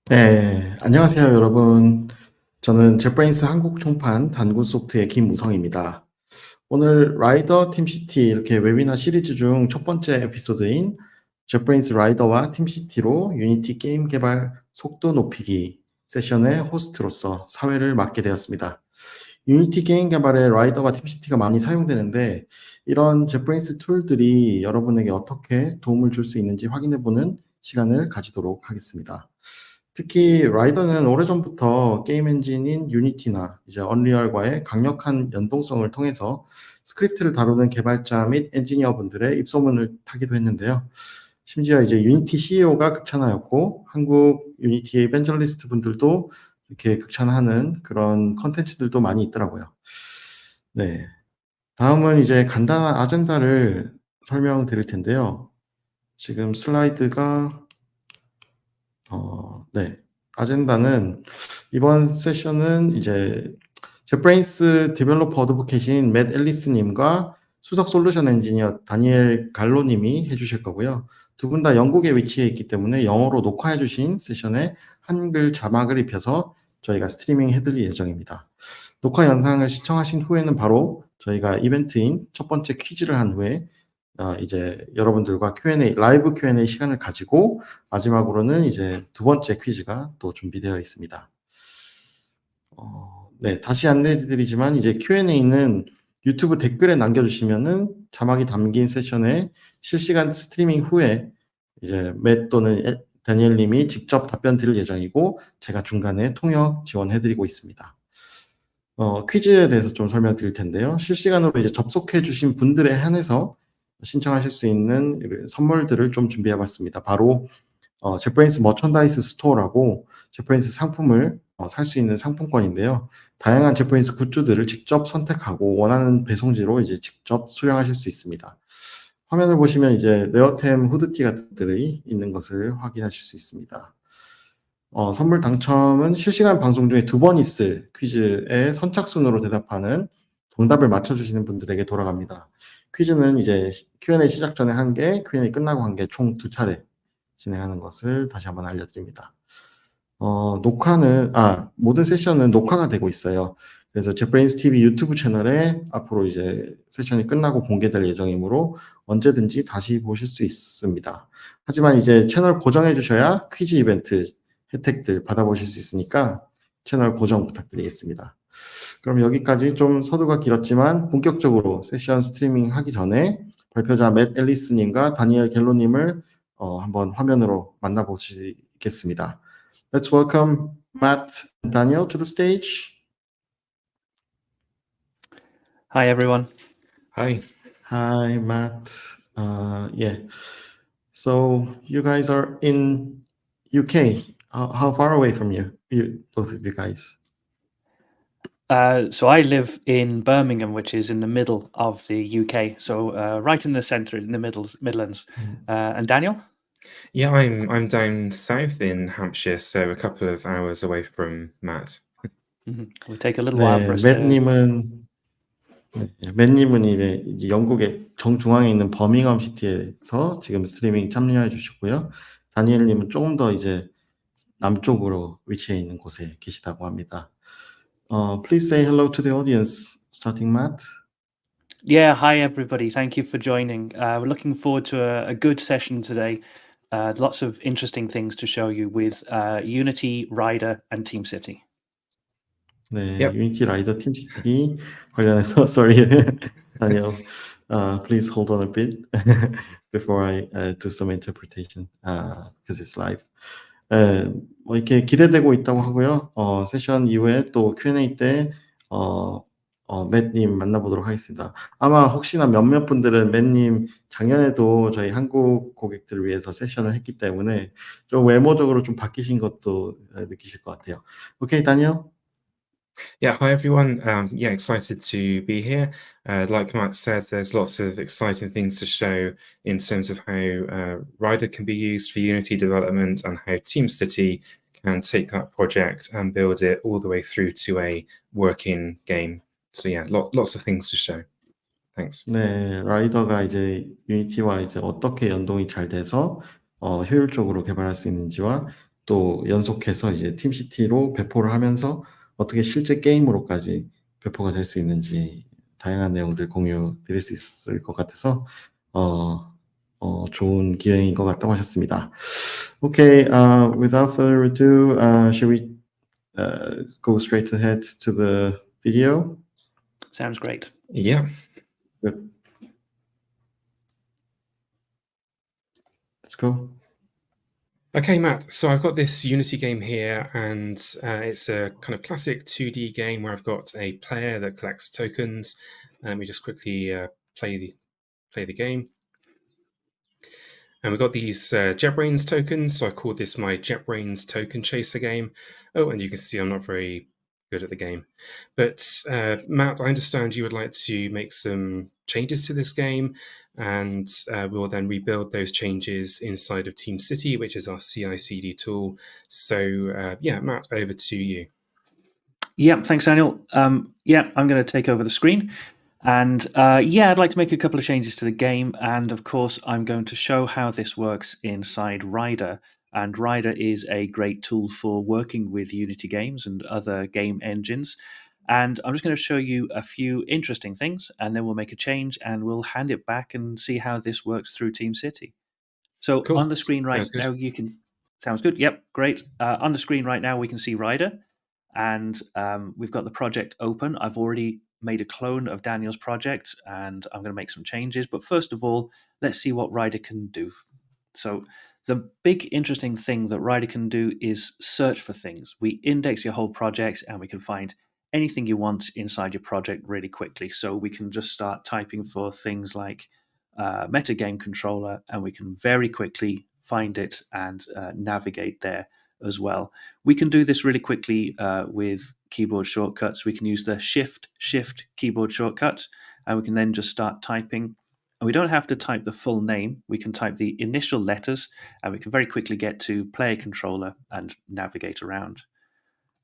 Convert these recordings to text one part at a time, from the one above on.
네, 안녕하세요, 여러분. 저는 jetbrains 한국 총판 단군 소프트의 김우성입니다. 오늘 라이더 팀시티 이렇게 웨비나 시리즈 중 첫 번째 에피소드인 jetbrains 라이더와 팀시티로 유니티 게임 개발 속도 높이기 세션의 호스트로서 사회를 맡게 되었습니다. 유니티 게임 개발에 라이더와 팀시티가 많이 사용되는데 이런 jetbrains 툴들이 여러분에게 어떻게 도움을 줄 수 있는지 확인해보는 시간을 가지도록 하겠습니다. 특히 라이더는 오래전부터 게임 엔진인 유니티나 이제 언리얼과의 강력한 연동성을 통해서 스크립트를 다루는 개발자 및 엔지니어분들의 입소문을 타기도 했는데요. 심지어 이제 유니티 CEO가 극찬하였고 한국 유니티 이벤젤리스트 분들도 이렇게 극찬하는 그런 컨텐츠들도 많이 있더라고요. 네. 다음은 이제 간단한 아젠다를 설명드릴 텐데요. 지금 슬라이드가 네. 아젠다는 이번 세션은 이제 jetbrains 디벨로퍼 어드보켓인 맷 앨리스님과 수석 솔루션 엔지니어 다니엘 갈로님이 해주실 거고요. 두 분 다 영국에 위치해 있기 때문에 영어로 녹화해 주신 세션에 한글 자막을 입혀서 저희가 스트리밍 해드릴 예정입니다. 녹화 영상을 시청하신 후에는 바로 저희가 이벤트인 첫 번째 퀴즈를 한 후에 이제 여러분들과 Q&A, 라이브 Q&A 시간을 가지고 마지막으로는 이제 두 번째 퀴즈가 또 준비되어 있습니다. 네, 다시 안내드리지만 이제 Q&A는 유튜브 댓글에 남겨주시면은 자막이 담긴 세션에 실시간 스트리밍 후에 이제 맷 또는 다니엘님이 직접 답변 드릴 예정이고 제가 중간에 통역 지원해드리고 있습니다. 퀴즈에 대해서 좀 설명드릴 텐데요. 실시간으로 이제 접속해주신 분들에 한해서 신청하실 수 있는 선물들을 좀 준비해봤습니다. 바로 jetbrains 머천다이스 스토어라고 jetbrains 상품을 살 수 있는 상품권인데요. 다양한 jetbrains 굿즈들을 직접 선택하고 원하는 배송지로 이제 직접 수령하실 수 있습니다. 화면을 보시면 이제 레어템 후드티 같은들이 있는 것을 확인하실 수 있습니다. 선물 당첨은 실시간 방송 중에 2번 있을 퀴즈에 선착순으로 대답하는 정답을 맞춰주시는 분들에게 돌아갑니다. 퀴즈는 이제 Q&A 시작 전에 1개, Q&A 끝나고 1개, 총 2차례 진행하는 것을 다시 한번 알려드립니다. 모든 세션은 녹화가 되고 있어요. 그래서 jetbrains TV 유튜브 채널에 앞으로 이제 세션이 끝나고 공개될 예정이므로 언제든지 다시 보실 수 있습니다. 하지만 이제 채널 고정해 주셔야 퀴즈 이벤트 혜택들 받아보실 수 있으니까 채널 고정 부탁드리겠습니다. 그럼 여기까지 좀 서두가 길었지만 본격적으로 세션 스트리밍 하기 전에 발표자 맷 앨리스님과 다니엘 갤로님을 한번 화면으로 만나보시겠습니다. Let's welcome Matt and Daniel to the stage. Hi, everyone. Hi. Hi, Matt. Yeah. So you guys are in UK. How far away from you, both of you guys? So I live in Birmingham, which is in the middle of the UK. So right in the centre, in the Midlands. And Daniel? Yeah, I'm down south in Hampshire, so a couple of hours away from Matt. It'll take a little while for us 맷님은 이제 영국의 정중앙에 있는 버밍엄 시티에서 지금 스트리밍 참여해 주시고요. 다니엘님은 조금 더 이제 남쪽으로 위치해 있는 곳에 계시다고 합니다. Please say hello to the audience, starting Matt. Yeah, hi everybody. Thank you for joining. We're looking forward to a good session today. Lots of interesting things to show you with Unity, Rider, and TeamCity. 네, Yep. 유니티 라이더 팀시티 관련해서 sorry, Daniel, please hold on a bit before I do some interpretation because it's live. 뭐 이렇게 기대되고 있다고 하고요. 세션 이후에 또 Q&A 때 맷님 만나보도록 하겠습니다. 아마 혹시나 몇몇 분들은 맷님 작년에도 저희 한국 고객들을 위해서 세션을 했기 때문에 좀 외모적으로 좀 바뀌신 것도 느끼실 것 같아요. 오케이, 다니엘? Yeah, hi everyone. Yeah, excited to be here. Like Matt said, there's lots of exciting things to show in terms of how Rider can be used for Unity development and how TeamCity can take that project and build it all the way through to a working game. So yeah, lots of things to show. Thanks. 네, 라이더가 이제 유니티와 이제 어떻게 연동이 잘 돼서 효율적으로 개발할 수 있는지와 또 연속해서 이제 팀시티로 배포를 하면서 어떻게 실제 게임으로까지 배포가 될 수 있는지 다양한 내용들 공유 드릴 수 있을 것 같아서 좋은 기회인 것 같다고 하셨습니다. Okay, without further ado, should we go straight ahead to the video? Sounds great. Yeah. Good. Let's go. Okay, Matt, so I've got this Unity game here, and it's a kind of classic 2D game where I've got a player that collects tokens. We just quickly play the game. And we've got these JetBrains tokens, so I've called this my JetBrains token chaser game. Oh, and you can see I'm not very good at the game. But Matt, I understand you would like to make some changes to this game, and we will then rebuild those changes inside of TeamCity, which is our CI/CD tool. So yeah, Matt, over to you. Yeah, thanks, Daniel. Yeah, I'm going to take over the screen. And yeah, I'd like to make a couple of changes to the game. And of course, I'm going to show how this works inside Rider. And Rider is a great tool for working with Unity games and other game engines. And I'm just going to show you a few interesting things, and then we'll make a change and we'll hand it back and see how this works through TeamCity. So Cool. on the screen right Sounds good. now, you can... Sounds good. Yep, great. On the screen right now, we can see Rider. And we've got the project open. I've already made a clone of Daniel's project, and I'm going to make some changes. But first of all, let's see what Rider can do. So the big interesting thing that Rider can do is search for things. We index your whole project, and we can find anything you want inside your project really quickly. So we can just start typing for things like metagame controller, and we can very quickly find it and navigate there as well. We can do this really quickly with keyboard shortcuts. We can use the Shift keyboard shortcut, and we can then just start typing. And we don't have to type the full name. We can type the initial letters, and we can very quickly get to player controller and navigate around.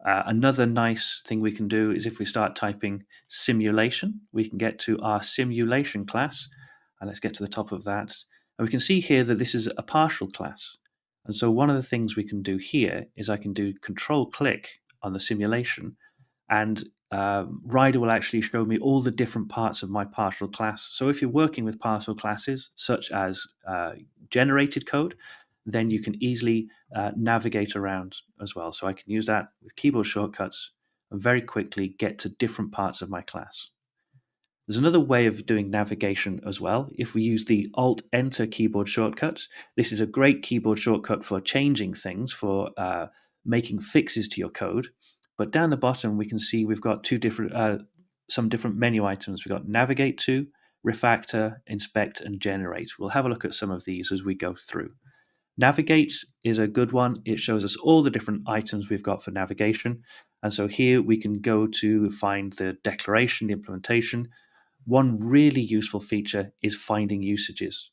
Another nice thing we can do is if we start typing simulation, we can get to our simulation class. And let's get to the top of that. And we can see here that this is a partial class. And so one of the things we can do here is I can do Control-click on the simulation, and Rider will actually show me all the different parts of my partial class. So if you're working with partial classes, such as generated code, then you can easily navigate around as well. So I can use that with keyboard shortcuts and very quickly get to different parts of my class. There's another way of doing navigation as well. If we use the Alt-Enter keyboard shortcut, this is a great keyboard shortcut for changing things, for making fixes to your code. But down the bottom, we can see we've got some different menu items. We've got Navigate to, Refactor, Inspect, and Generate. We'll have a look at some of these as we go through. Navigate is a good one. It shows us all the different items we've got for navigation. And so here we can go to find the declaration, the implementation. One really useful feature is finding usages.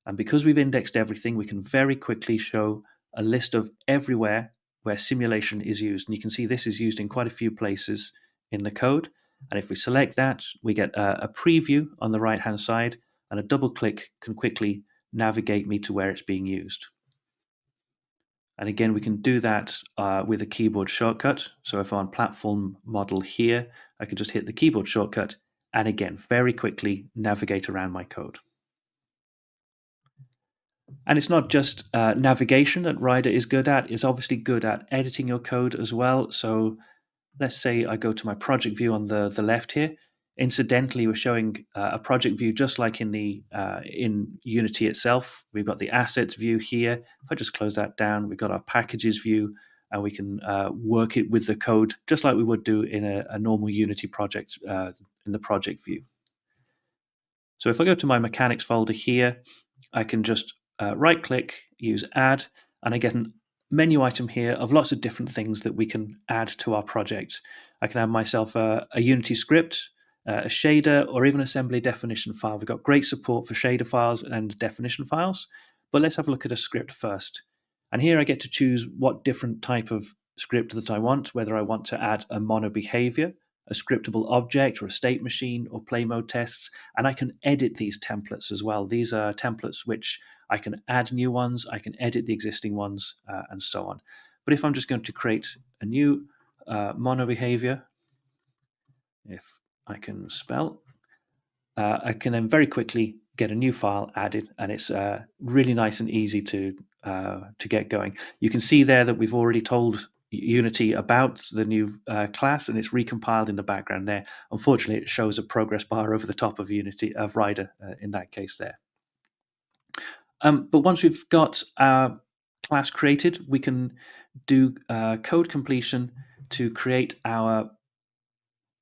And because we've indexed everything, we can very quickly show a list of everywhere where simulation is used. And you can see this is used in quite a few places in the code. And if we select that, we get a preview on the right-hand side, and a double click can quickly navigate me to where it's being used. And again, we can do that with a keyboard shortcut. So if I'm on platform model here, I can just hit the keyboard shortcut and again, very quickly navigate around my code. And it's not just navigation that Rider is good at. It's obviously good at editing your code as well. So let's say I go to my project view on the left here. Incidentally, we're showing a project view just like in the in Unity itself. We've got the assets view here. If I just close that down, we've got our packages view, and we can work it with the code just like we would do in a normal Unity project in the project view. So if I go to my mechanics folder here, I can just right-click, use Add, and I get a menu item here of lots of different things that we can add to our project. I can add myself a Unity script, a shader, or even assembly definition file. We've got great support for shader files and definition files, but let's have a look at a script first. And here I get to choose what different type of script that I want, whether I want to add a mono behavior, a scriptable object, or a state machine, or play mode tests, and I can edit these templates as well. These are templates which I can add new ones, I can edit the existing ones, and so on. But if I'm just going to create a new mono behavior, if I can spell, I can then very quickly get a new file added, and it's really nice and easy to get going. You can see there that we've already told Unity about the new class, and it's recompiled in the background there. Unfortunately, it shows a progress bar over the top of Rider in that case there. But once we've got our class created, we can do code completion to create our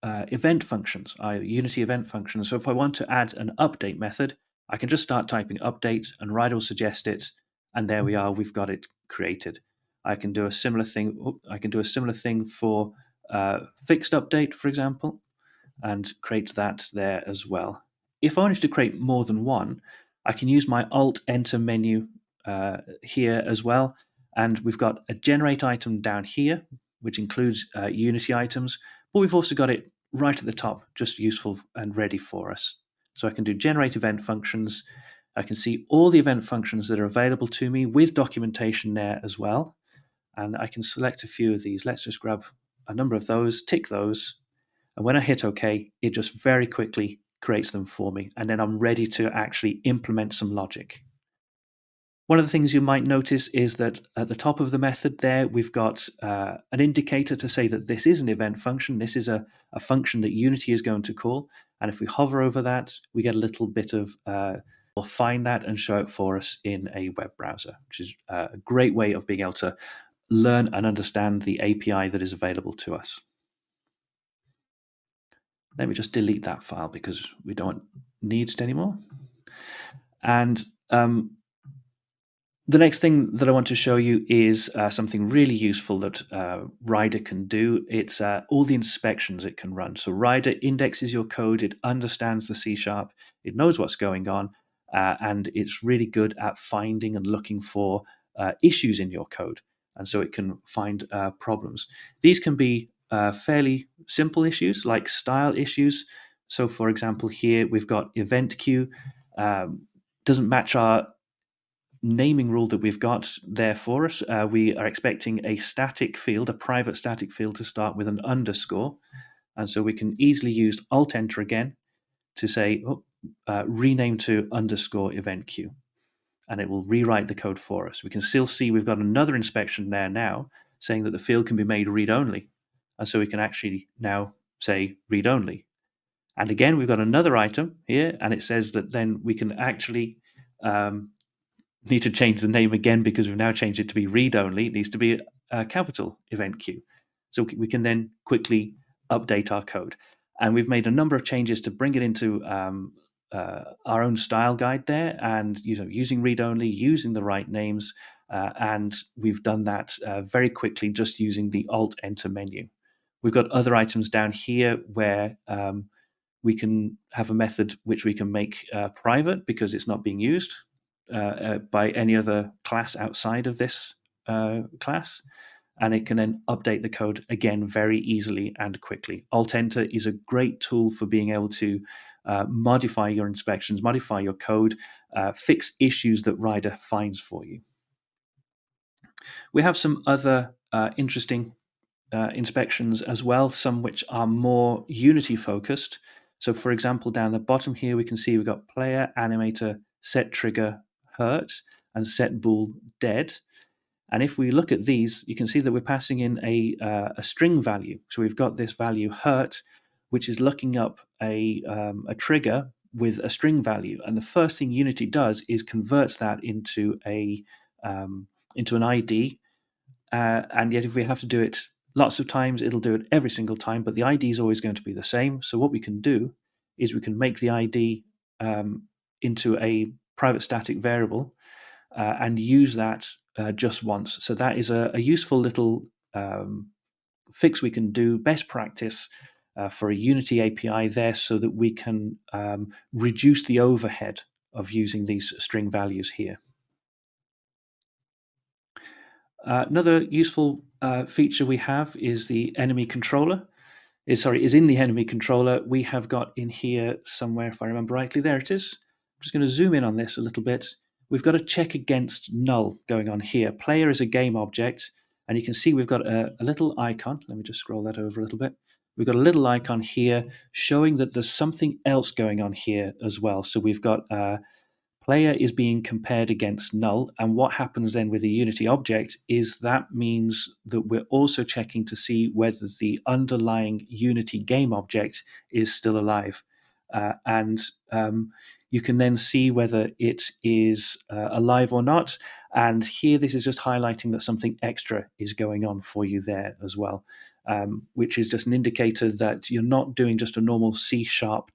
event functions, our Unity event functions. So if I want to add an update method, I can just start typing update and Rider will suggest it, and there we are, we've got it created. I can do a similar thing. I can do a similar thing for fixed update, for example, and create that there as well. If I wanted to create more than one, I can use my Alt-Enter menu here as well, and we've got a generate item down here, which includes Unity items, but we've also got it right at the top, just useful and ready for us. So I can do generate event functions. I can see all the event functions that are available to me with documentation there as well. And I can select a few of these. Let's just grab a number of those, tick those. And when I hit OK, it just very quickly creates them for me. And then I'm ready to actually implement some logic. One of the things you might notice is that at the top of the method there, we've got an indicator to say that this is an event function. This is a function that Unity is going to call. And if we hover over that, we get a little bit of, we'll find that and show it for us in a web browser, which is a great way of being able to learn and understand the API that is available to us. Let me just delete that file because we don't need it anymore. And the next thing that I want to show you is something really useful that Rider can do. It's all the inspections it can run. So Rider indexes your code, it understands the C#, it knows what's going on, and it's really good at finding and looking for issues in your code. And so it can find problems. These can be fairly simple issues like style issues. So for example, here we've got event queue, doesn't match our naming rule that we've got there for us. We are expecting a static field, a private static field, to start with an underscore. And so we can easily use Alt-Enter again to say, rename to underscore event queue. And it will rewrite the code for us. We can still see we've got another inspection there now saying that the field can be made read-only. And so we can actually now say read-only. And again, we've got another item here, and it says that then we can actually need to change the name again because we've now changed it to be read-only. It needs to be a capital event queue. So we can then quickly update our code. And we've made a number of changes to bring it into our own style guide there, and using read-only, using the right names, and we've done that very quickly just using the Alt-Enter menu. We've got other items down here where we can have a method which we can make private because it's not being used by any other class outside of this class, and it can then update the code again very easily and quickly. Alt-Enter is a great tool for being able to modify your inspections, modify your code, fix issues that Rider finds for you. We have some other interesting inspections as well, some which are more Unity focused. So for example, down the bottom here, we can see we've got player, animator, set trigger, hurt, and set bool dead. And if we look at these, you can see that we're passing in a string value. So we've got this value hurt, which is looking up a trigger with a string value. And the first thing Unity does is converts that into an ID. And yet if we have to do it lots of times, it'll do it every single time, but the ID is always going to be the same. So what we can do is we can make the ID into a private static variable and use that just once. So that is a useful little fix we can do, best practice for a Unity API there, so that we can reduce the overhead of using these string values here. Another useful feature we have is the enemy controller. Is in the enemy controller. We have got in here somewhere, if I remember rightly, there it is. I'm just going to zoom in on this a little bit. we've got a check against null going on here. Player is a game object, and you can see we've got a little icon. Let me just scroll that over a little bit. We've got a little icon here showing that there's something else going on here as well. So we've got player is being compared against null, and what happens then with a Unity object is that means that we're also checking to see whether the underlying Unity game object is still alive. And you can then see whether it is alive or not. And here, this is just highlighting that something extra is going on for you there as well, which is just an indicator that you're not doing just a normal C#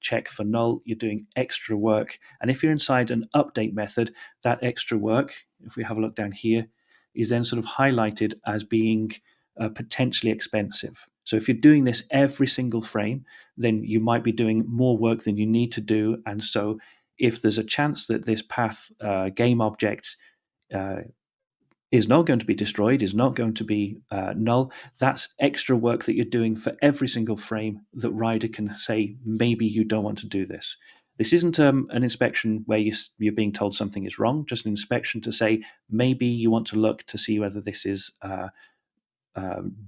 check for null, you're doing extra work. And if you're inside an update method, that extra work, if we have a look down here, is then sort of highlighted as being potentially expensive. So if you're doing this every single frame, then you might be doing more work than you need to do. And so if there's a chance that this path game object is not going to be destroyed, is not going to be null, that's extra work that you're doing for every single frame that Rider can say, maybe you don't want to do this. This isn't an inspection where you're being told something is wrong, just an inspection to say, maybe you want to look to see whether this is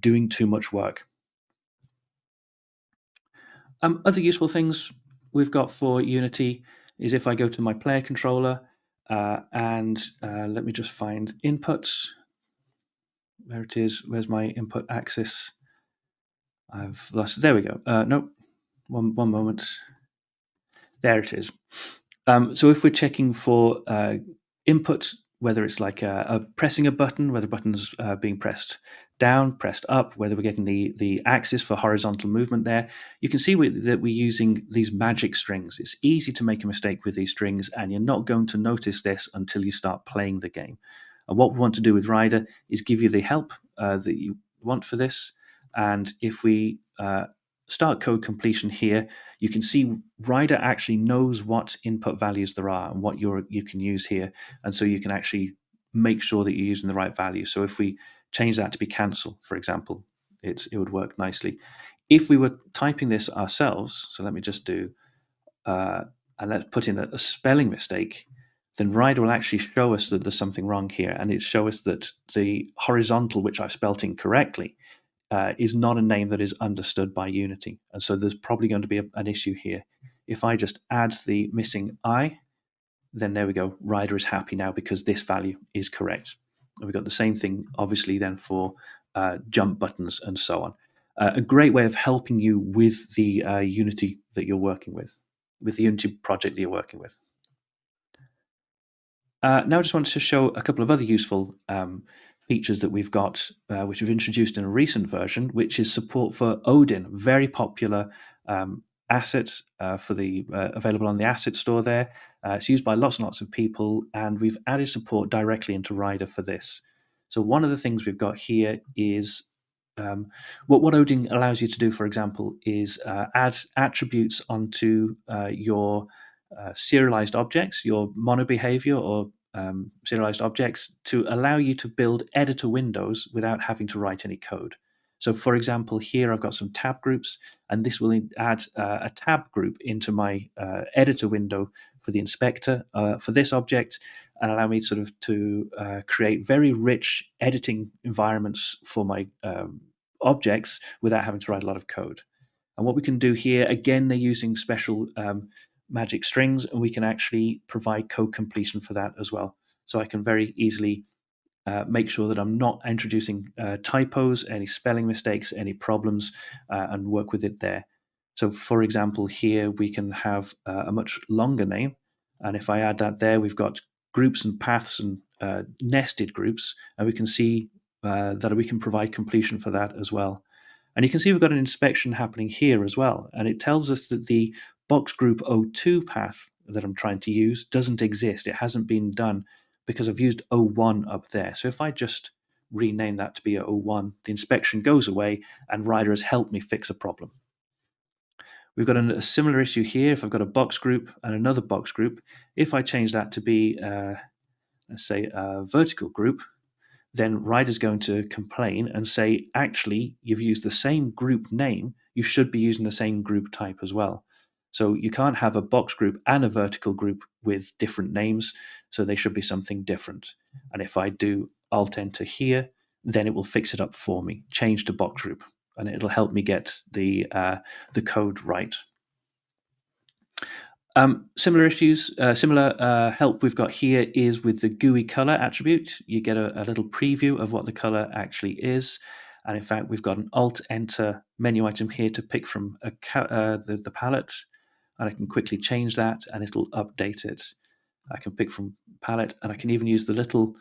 doing too much work. Other useful things we've got for Unity is if I go to my player controller and let me just find inputs. There it is. Where's my input axis? I've lost. There we go. No, one moment. There it is. So if we're checking for input, whether it's like pressing a button, whether the button's being pressed down, pressed up, whether we're getting the axis for horizontal movement there, you can see that we're using these magic strings. It's easy to make a mistake with these strings, and you're not going to notice this until you start playing the game. And what we want to do with Rider is give you the help that you want for this. And if we start code completion here, you can see Rider actually knows what input values there are and what you can use here. And so you can actually make sure that you're using the right value. So if we change that to be cancel, for example, it would work nicely. If we were typing this ourselves, so let me just do, and let's put in a spelling mistake, then Rider will actually show us that there's something wrong here. And it show us that the horizontal, which I've spelt incorrectly, is not a name that is understood by Unity. And so there's probably going to be an issue here. If I just add the missing I, then there we go. Rider is happy now because this value is correct. And we've got the same thing, obviously, then for jump buttons and so on. A great way of helping you with the Unity that you're working with the Unity project that you're working with. Now I just wanted to show a couple of other useful features that we've got, which we've introduced in a recent version, which is support for Odin, very popular asset for the available on the asset store there. It's used by lots and lots of people, and we've added support directly into Rider for this. So one of the things we've got here is what Odin allows you to do, for example, is add attributes onto your serialized objects, your mono behavior or serialized objects, to allow you to build editor windows without having to write any code. So for example, here I've got some tab groups, and this will add a tab group into my editor window for the inspector for this object, and allow me sort of to create very rich editing environments for my objects without having to write a lot of code. And what we can do here, again, they're using special magic strings, and we can actually provide code completion for that as well. So I can very easily make sure that I'm not introducing typos, any spelling mistakes, any problems, and work with it there. So for example, here we can have a much longer name. And if I add that there, we've got groups and paths and nested groups, and we can see that we can provide completion for that as well. And you can see we've got an inspection happening here as well. And it tells us that the box group O2 path that I'm trying to use doesn't exist. It hasn't been done because I've used O1 up there. So if I just rename that to be O1, the inspection goes away and Rider has helped me fix a problem. We've got a similar issue here. If I've got a box group and another box group, if I change that to be, let's say, a vertical group, then Rider's going to complain and say, actually, you've used the same group name. You should be using the same group type as well. So you can't have a box group and a vertical group with different names, so they should be something different. And if I do Alt-Enter here, then it will fix it up for me, change to box group, and it'll help me get the code right. Similar help we've got here is with the GUI color attribute. You get a little preview of what the color actually is. And in fact, we've got an Alt-Enter menu item here to pick from the palette. And I can quickly change that and it'll update it. I can pick from palette, and I can even use the little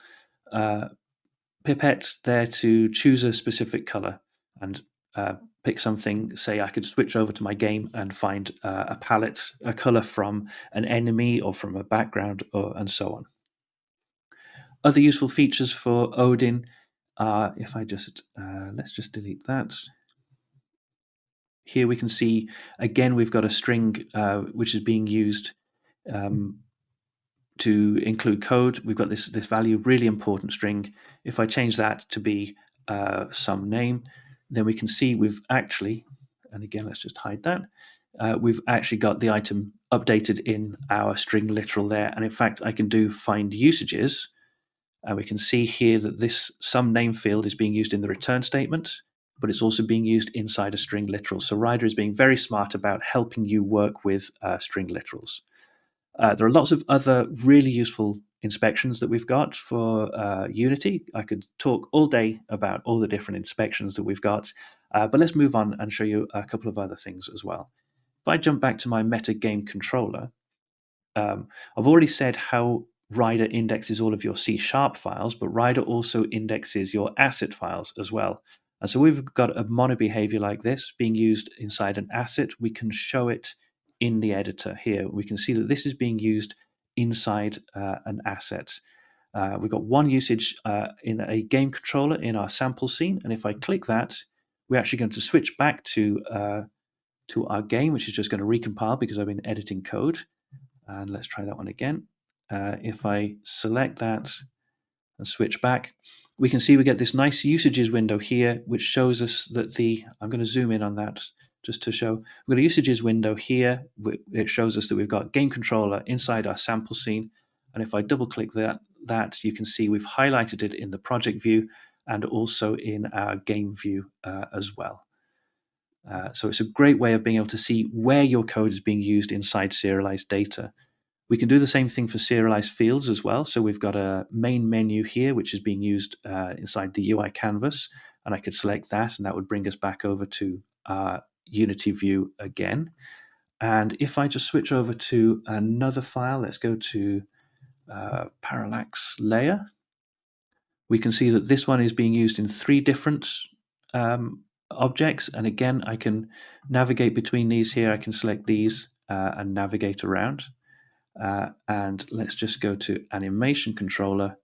pipette there to choose a specific color and pick something. Say I could switch over to my game and find a palette, a color from an enemy or from a background, and so on. Other useful features for Odin are, if I just, let's just delete that. Here we can see, again, we've got a string which is being used to include code. We've got this value, really important string. If I change that to be some name, then we can see we've actually, and again, let's just hide that. We've actually got the item updated in our string literal there. And in fact, I can do find usages. And we can see here that this some name field is being used in the return statement, but it's also being used inside a string literal. So Rider is being very smart about helping you work with string literals. There are lots of other really useful inspections that we've got for Unity. I could talk all day about all the different inspections that we've got, but let's move on and show you a couple of other things as well. If I jump back to my meta game controller, I've already said how Rider indexes all of your C# files, but Rider also indexes your asset files as well. And so we've got a mono behavior like this being used inside an asset. We can show it in the editor here. We can see that this is being used inside an asset. We've got one usage in a game controller in our sample scene. And if I click that, we're actually going to switch back to our game, which is just going to recompile because I've been editing code. And let's try that one again. If I select that and switch back, we can see we get this nice usages window here, which shows us that I'm going to zoom in on that just to show. We've got a usages window here. It shows us that we've got game controller inside our sample scene. And if I double click that, you can see we've highlighted it in the project view and also in our game view as well. So it's a great way of being able to see where your code is being used inside serialized data. We can do the same thing for serialized fields as well. So we've got a main menu here, which is being used inside the UI canvas. And I could select that, and that would bring us back over to our Unity view again. And if I just switch over to another file, let's go to parallax layer. We can see that this one is being used in 3 different objects. And again, I can navigate between these here. I can select these and navigate around. And let's just go to animation controller.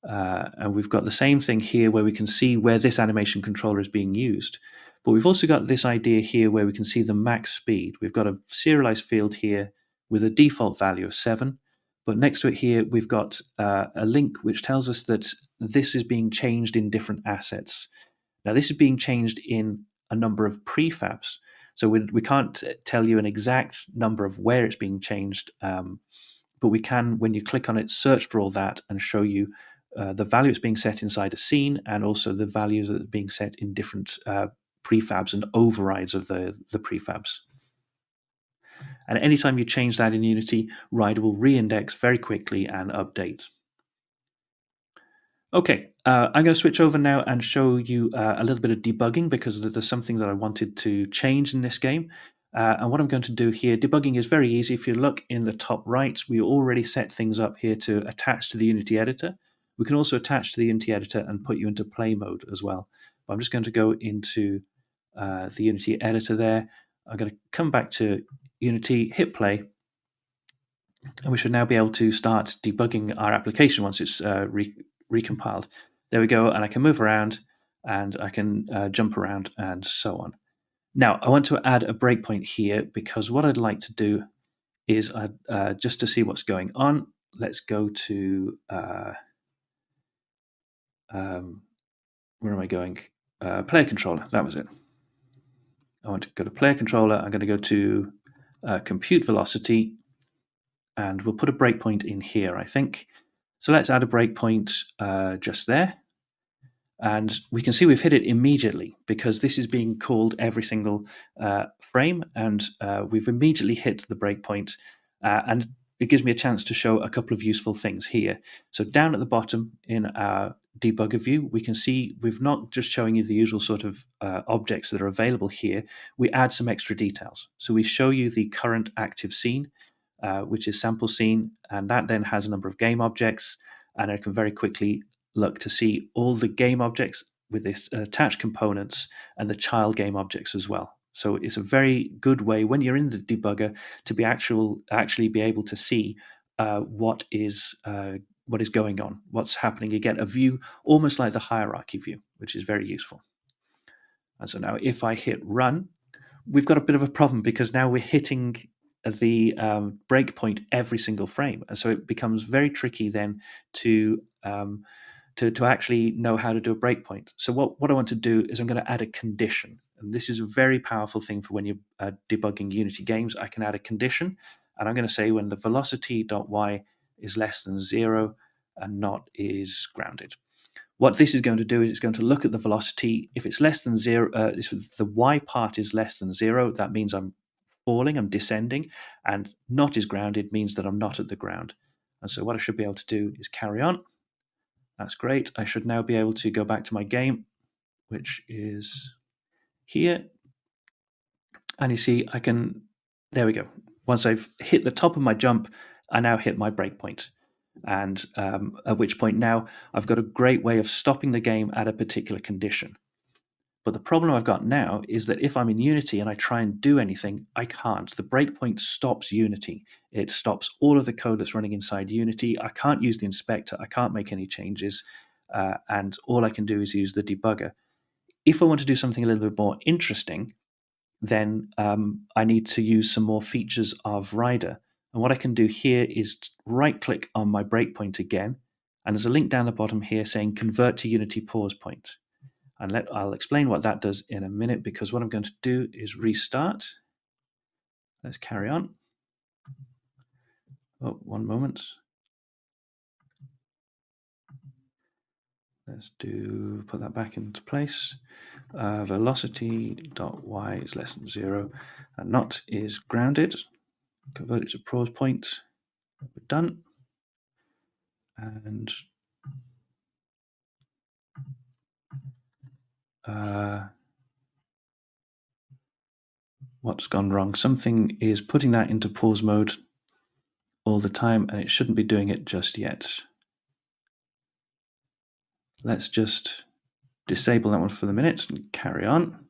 And we've got the same thing here where we can see where this animation controller is being used. But we've also got this idea here where we can see the max speed. We've got a serialized field here with a default value of 7. But next to it here, we've got a link which tells us that this is being changed in different assets. Now, this is being changed in a number of prefabs. So we can't tell you an exact number of where it's being changed, but we can, when you click on it, search for all that and show you the value it's being set inside a scene and also the values that are being set in different prefabs and overrides of the prefabs. And anytime you change that in Unity, Rider will reindex very quickly and update. Okay, I'm going to switch over now and show you a little bit of debugging because there's something that I wanted to change in this game. And what I'm going to do here, debugging is very easy. If you look in the top right, we already set things up here to attach to the Unity editor. We can also attach to the Unity editor and put you into play mode as well. But I'm just going to go into the Unity editor there. I'm going to come back to Unity, hit play, and we should now be able to start debugging our application once it's recompiled. There we go, and I can move around and I can jump around and so on. Now, I want to add a breakpoint here because what I'd like to do is just to see what's going on, let's go to, where am I going? Player controller, that was it. I want to go to player controller. I'm going to go to compute velocity, and we'll put a breakpoint in here, I think. So let's add a breakpoint just there. And we can see we've hit it immediately because this is being called every single frame, and we've immediately hit the breakpoint. And it gives me a chance to show a couple of useful things here. So down at the bottom in our debugger view, we can see we've not just showing you the usual sort of objects that are available here. We add some extra details. So we show you the current active scene, which is sample scene, and that then has a number of game objects, and I can very quickly look to see all the game objects with the attached components and the child game objects as well. So it's a very good way when you're in the debugger to be actually be able to see what is going on, what's happening. You get a view almost like the hierarchy view, which is very useful. And so now if I hit run, we've got a bit of a problem because now we're hitting the breakpoint every single frame, and so it becomes very tricky then to actually know how to do a breakpoint. So what I want to do is I'm going to add a condition, and this is a very powerful thing for when you're debugging Unity games. I can add a condition, and I'm going to say when the velocity.y is less than 0 and not is grounded. What this is going to do is it's going to look at the velocity. If it's less than 0, if the y part is less than 0, that means I'm falling, I'm descending, and not is grounded means that I'm not at the ground. And so what I should be able to do is carry on. That's great. I should now be able to go back to my game, which is here. And you see, there we go. Once I've hit the top of my jump, I now hit my breakpoint. And at which point now I've got a great way of stopping the game at a particular condition. But the problem I've got now is that if I'm in Unity and I try and do anything, I can't. The breakpoint stops Unity. It stops all of the code that's running inside Unity. I can't use the inspector. I can't make any changes. And all I can do is use the debugger. If I want to do something a little bit more interesting, then I need to use some more features of Rider. And what I can do here is right-click on my breakpoint again. And there's a link down the bottom here saying convert to Unity pause point. And I'll explain what that does in a minute, because what I'm going to do is restart. Let's carry on. Oh, one moment. Let's put that back into place. Velocity.y is less than 0 and not is grounded. Convert it to pause point. We're done. And what's gone wrong? Something is putting that into pause mode all the time, and it shouldn't be doing it just yet. Let's just disable that one for the minute and carry on.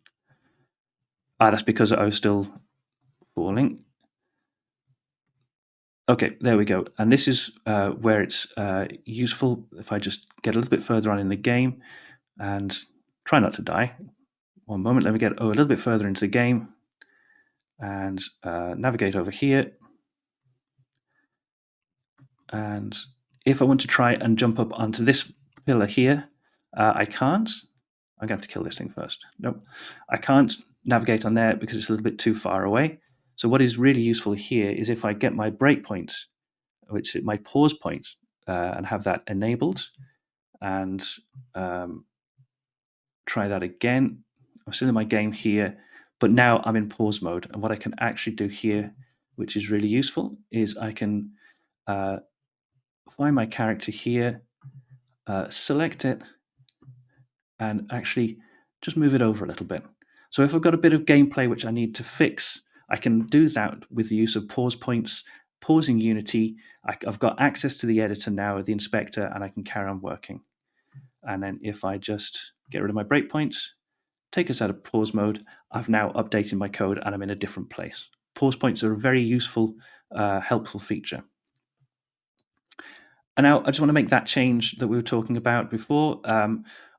That's because I was still falling. Okay, there we go. And this is where it's useful if I just get a little bit further on in the game and try not to die. One moment, let me get a little bit further into the game and navigate over here. And if I want to try and jump up onto this pillar here, I can't. I'm going to have to kill this thing first. Nope, I can't navigate on there because it's a little bit too far away. So what is really useful here is if I get my breakpoint, which is my pause point, and have that enabled, and try that again. I'm still in my game here, but now I'm in pause mode. And what I can actually do here, which is really useful, is I can find my character here, select it, and actually just move it over a little bit. So if I've got a bit of gameplay which I need to fix, I can do that with the use of pause points, pausing Unity. I've got access to the editor now, the inspector, and I can carry on working. And then if I just get rid of my breakpoints, take us out of pause mode, I've now updated my code and I'm in a different place. Pause points are a very useful, helpful feature. And now I just want to make that change that we were talking about before.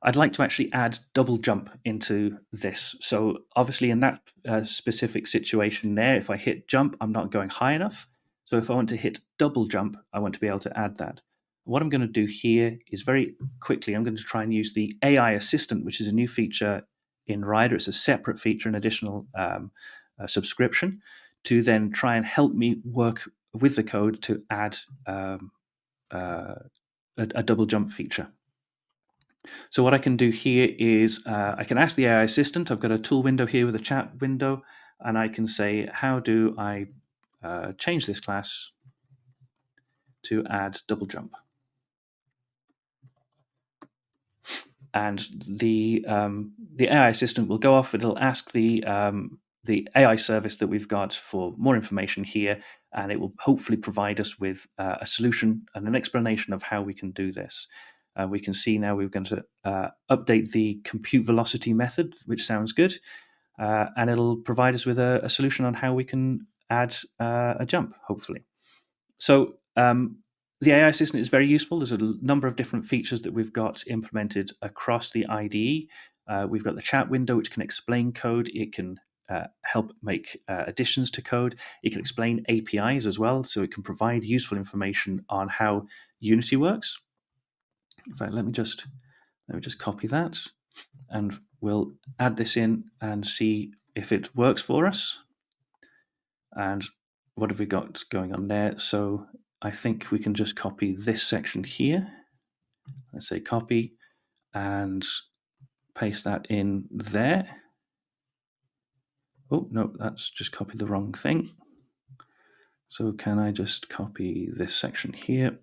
I'd like to actually add double jump into this. So obviously in that specific situation there, if I hit jump, I'm not going high enough. So if I want to hit double jump, I want to be able to add that. What I'm going to do here is very quickly, I'm going to try and use the AI Assistant, which is a new feature in Rider. It's a separate feature, an additional subscription, to then try and help me work with the code to add a double jump feature. So what I can do here is I can ask the AI assistant. I've got a tool window here with a chat window, and I can say, how do I change this class to add double jump? And the AI assistant will go off. It'll ask the AI service that we've got for more information here, and it will hopefully provide us with a solution and an explanation of how we can do this. We can see now we're going to update the compute velocity method, which sounds good, and it'll provide us with a solution on how we can add a jump, hopefully. So the AI assistant is very useful. There's a number of different features that we've got implemented across the IDE. We've got the chat window, which can explain code. It can help make additions to code. It can explain APIs as well, so it can provide useful information on how Unity works. In fact, let me just copy that, and we'll add this in and see if it works for us. And what have we got going on there? So I think we can just copy this section here. Let's say copy and paste that in there. Oh, no, that's just copied the wrong thing. So can I just copy this section here?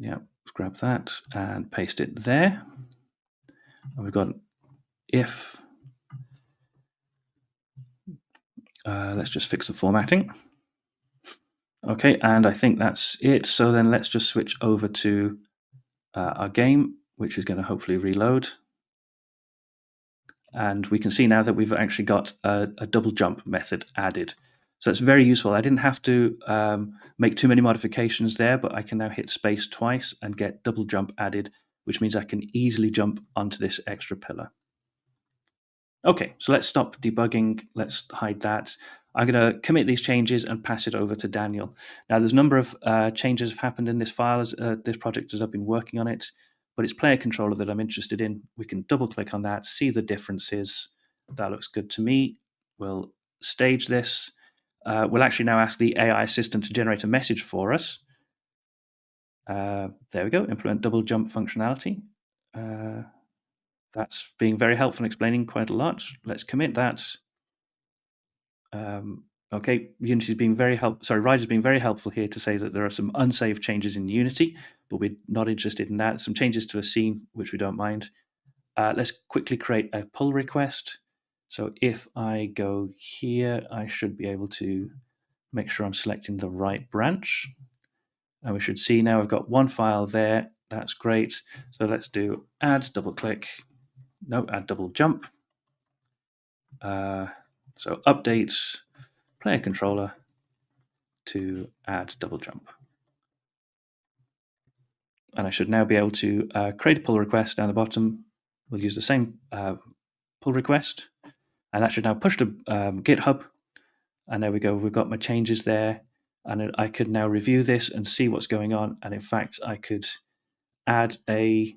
Yeah, let's grab that and paste it there. And we've got if. Let's just fix the formatting. Okay, and I think that's it. So then let's just switch over to our game, which is going to hopefully reload. And we can see now that we've actually got a double jump method added. So it's very useful. I didn't have to make too many modifications there, but I can now hit space twice and get double jump added, which means I can easily jump onto this extra pillar. Okay, so let's stop debugging. Let's hide that. I'm going to commit these changes and pass it over to Daniel. Now, there's a number of changes have happened in this file as this project as I've been working on it, but it's player controller that I'm interested in. We can double click on that, see the differences. That looks good to me. We'll stage this. We'll actually now ask the AI assistant to generate a message for us. There we go, implement double jump functionality. That's being very helpful and explaining quite a lot. Let's commit that. Okay, Unity's being very Rider's being very helpful here to say that there are some unsaved changes in Unity, but we're not interested in that. Some changes to a scene, which we don't mind. Let's quickly create a pull request. So if I go here, I should be able to make sure I'm selecting the right branch. And we should see now I've got one file there. That's great. So let's do add double click. No, add double jump. So update player controller to add double jump. And I should now be able to create a pull request down the bottom. We'll use the same pull request. And that should now push to GitHub. And there we go. We've got my changes there. And I could now review this and see what's going on. And in fact, I could add a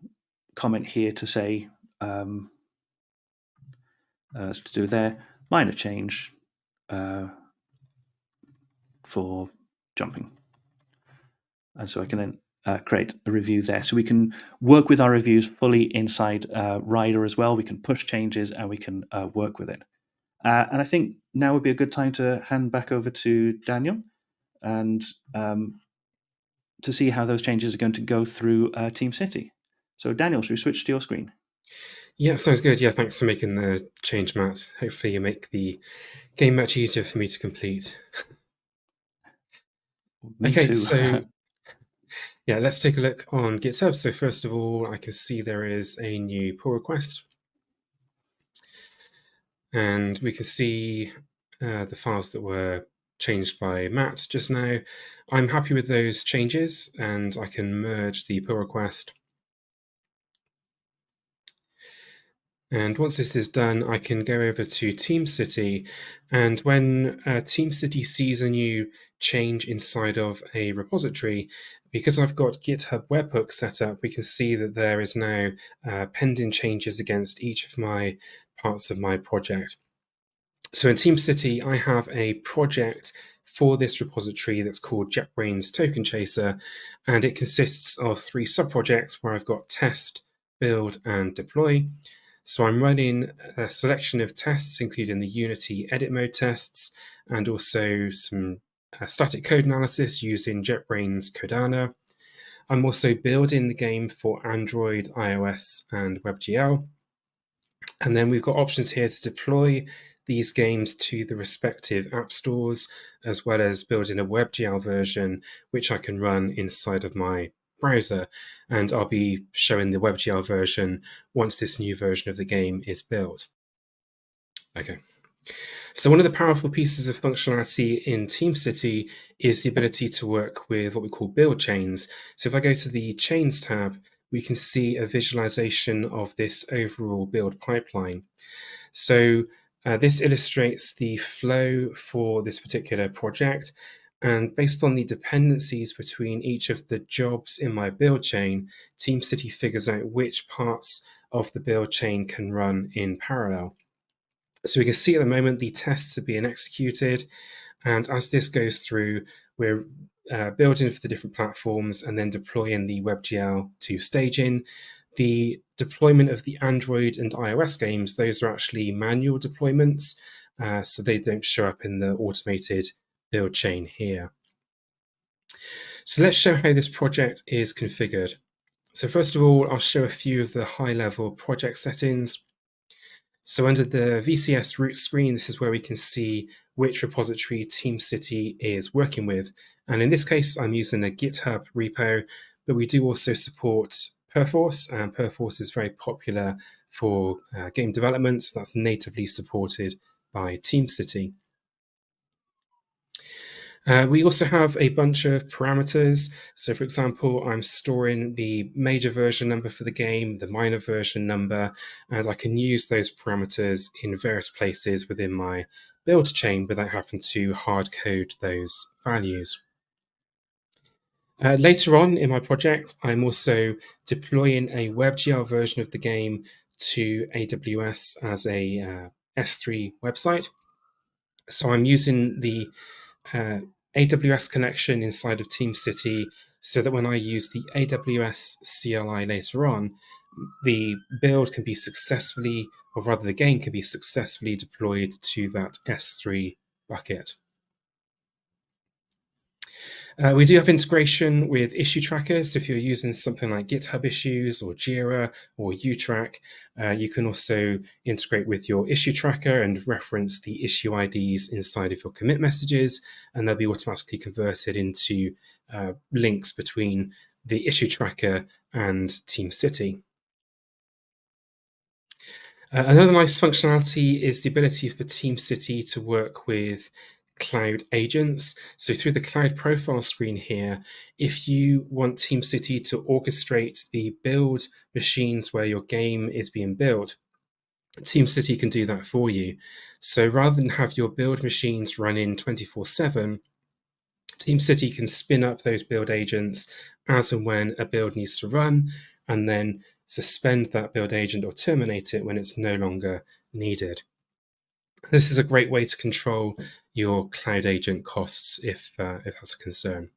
comment here to say, let's do there, minor change for jumping. And so I can then create a review there. So we can work with our reviews fully inside Rider as well. We can push changes and we can work with it. And I think now would be a good time to hand back over to Daniel and to see how those changes are going to go through TeamCity. So Daniel, should we switch to your screen? Yeah, sounds good. Yeah, thanks for making the change, Matt. Hopefully you make the game much easier for me to complete. Me too. So yeah, let's take a look on GitHub. So first of all, I can see there is a new pull request. And we can see the files that were changed by Matt just now. I'm happy with those changes, and I can merge the pull request. And once this is done, I can go over to TeamCity. And when TeamCity sees a new change inside of a repository, because I've got GitHub webhook set up, we can see that there is now pending changes against each of my parts of my project. So in TeamCity, I have a project for this repository that's called JetBrains Token Chaser, and it consists of 3 sub-projects where I've got test, build, and deploy. So I'm running a selection of tests, including the Unity edit mode tests, and also some static code analysis using JetBrains Codana. I'm also building the game for Android, iOS, and WebGL. And then we've got options here to deploy these games to the respective app stores, as well as building a WebGL version, which I can run inside of my browser. And I'll be showing the WebGL version once this new version of the game is built. Okay. So one of the powerful pieces of functionality in TeamCity is the ability to work with what we call build chains. So if I go to the Chains tab, we can see a visualization of this overall build pipeline. So this illustrates the flow for this particular project. And based on the dependencies between each of the jobs in my build chain, TeamCity figures out which parts of the build chain can run in parallel. So we can see at the moment the tests are being executed, and as this goes through, we're building for the different platforms and then deploying the WebGL to staging. The deployment of the Android and iOS games, those are actually manual deployments, so they don't show up in the automated build chain here. So let's show how this project is configured. So first of all, I'll show a few of the high-level project settings. So under the VCS root screen, this is where we can see which repository TeamCity is working with. And in this case, I'm using a GitHub repo, but we do also support Perforce, and Perforce is very popular for game development. That's natively supported by TeamCity. We also have a bunch of parameters. So for example, I'm storing the major version number for the game, the minor version number, and I can use those parameters in various places within my build chain without having to hard code those values. Later on in my project, I'm also deploying a WebGL version of the game to AWS as a S3 website. So I'm using the AWS connection inside of TeamCity so that when I use the AWS CLI later on, the build can be successfully, or rather the game can be successfully deployed to that S3 bucket. We do have integration with issue trackers. So if you're using something like GitHub Issues or Jira or UTrack, you can also integrate with your issue tracker and reference the issue IDs inside of your commit messages, and they'll be automatically converted into links between the issue tracker and TeamCity. Another nice functionality is the ability for TeamCity to work with cloud agents. So through the cloud profile screen here, if you want TeamCity to orchestrate the build machines where your game is being built, TeamCity can do that for you. So rather than have your build machines running 24/7, TeamCity can spin up those build agents as and when a build needs to run, and then suspend that build agent or terminate it when it's no longer needed. This is a great way to control your cloud agent costs if that's a concern.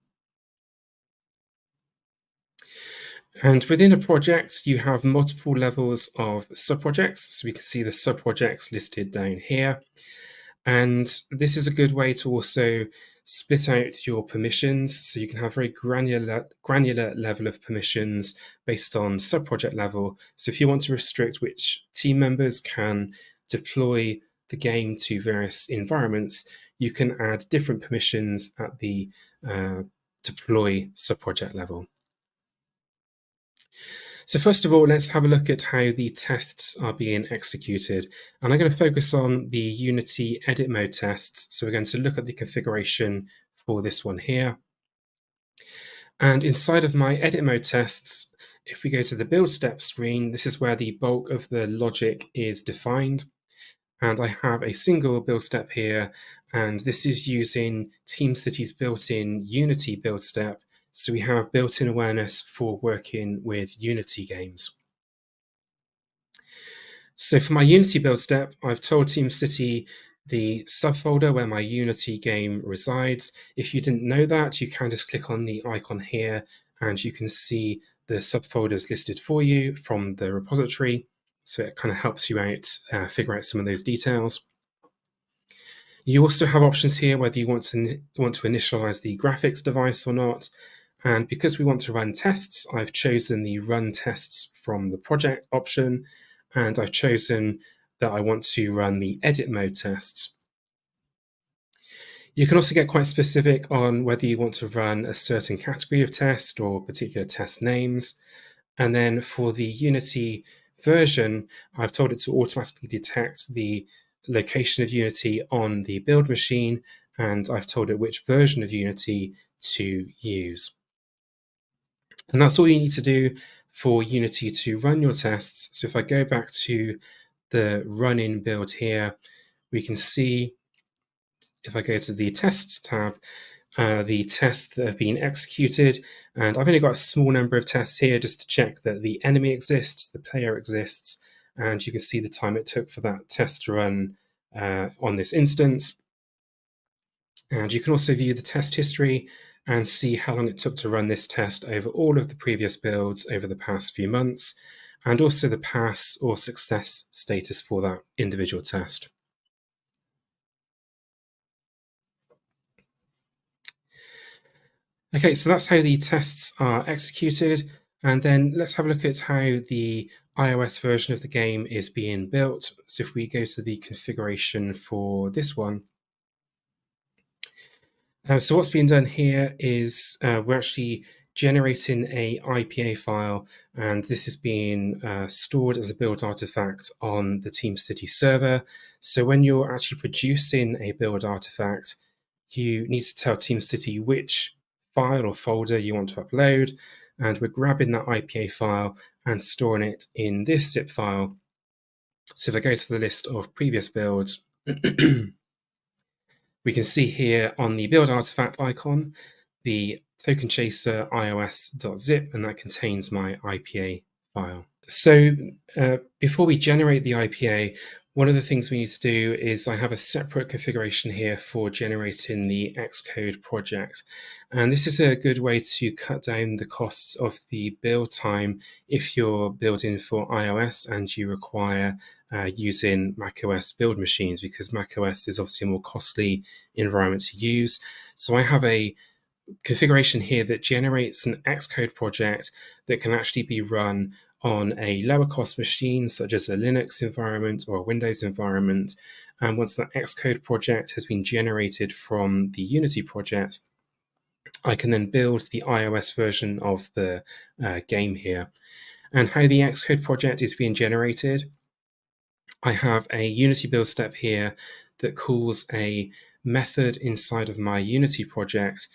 And within a project, you have multiple levels of subprojects. So we can see the subprojects listed down here. And this is a good way to also split out your permissions. So you can have very granular level of permissions based on subproject level. So if you want to restrict which team members can deploy the game to various environments, you can add different permissions at the deploy subproject level. So first of all, let's have a look at how the tests are being executed. And I'm going to focus on the Unity edit mode tests. So we're going to look at the configuration for this one here. And inside of my edit mode tests, if we go to the build step screen, this is where the bulk of the logic is defined. And I have a single build step here, and this is using TeamCity's built-in Unity build step. So we have built-in awareness for working with Unity games. So for my Unity build step, I've told TeamCity the subfolder where my Unity game resides. If you didn't know that, you can just click on the icon here and you can see the subfolders listed for you from the repository. So it kind of helps you out figure out some of those details. You also have options here whether you want to initialize the graphics device or not. And because we want to run tests, I've chosen the run tests from the project option, and I've chosen that I want to run the edit mode tests. You can also get quite specific on whether you want to run a certain category of test or particular test names. And then for the Unity version, I've told it to automatically detect the location of Unity on the build machine, and I've told it which version of Unity to use. And that's all you need to do for Unity to run your tests. So if I go back to the run-in build here, we can see, if I go to the tests tab, the tests that have been executed. And I've only got a small number of tests here just to check that the enemy exists, the player exists, and you can see the time it took for that test to run on this instance. And you can also view the test history and see how long it took to run this test over all of the previous builds over the past few months, and also the pass or success status for that individual test. Okay, so that's how the tests are executed. And then let's have a look at how the iOS version of the game is being built. So if we go to the configuration for this one, so what's being done here is we're actually generating a IPA file, and this is being stored as a build artifact on the TeamCity server. So when you're actually producing a build artifact, you need to tell TeamCity which file or folder you want to upload, and we're grabbing that IPA file and storing it in this zip file. So if I go to the list of previous builds, we can see here on the build artifact icon, the token chaser ios.zip, and that contains my IPA file. So before we generate the IPA, one of the things we need to do is I have a separate configuration here for generating the Xcode project. And this is a good way to cut down the costs of the build time if you're building for iOS and you require using macOS build machines, because macOS is obviously a more costly environment to use. So I have a configuration here that generates an Xcode project that can actually be run on a lower cost machine, such as a Linux environment or a Windows environment. And once that Xcode project has been generated from the Unity project, I can then build the iOS version of the game here. And how the Xcode project is being generated, I have a Unity build step here that calls a method inside of my Unity project.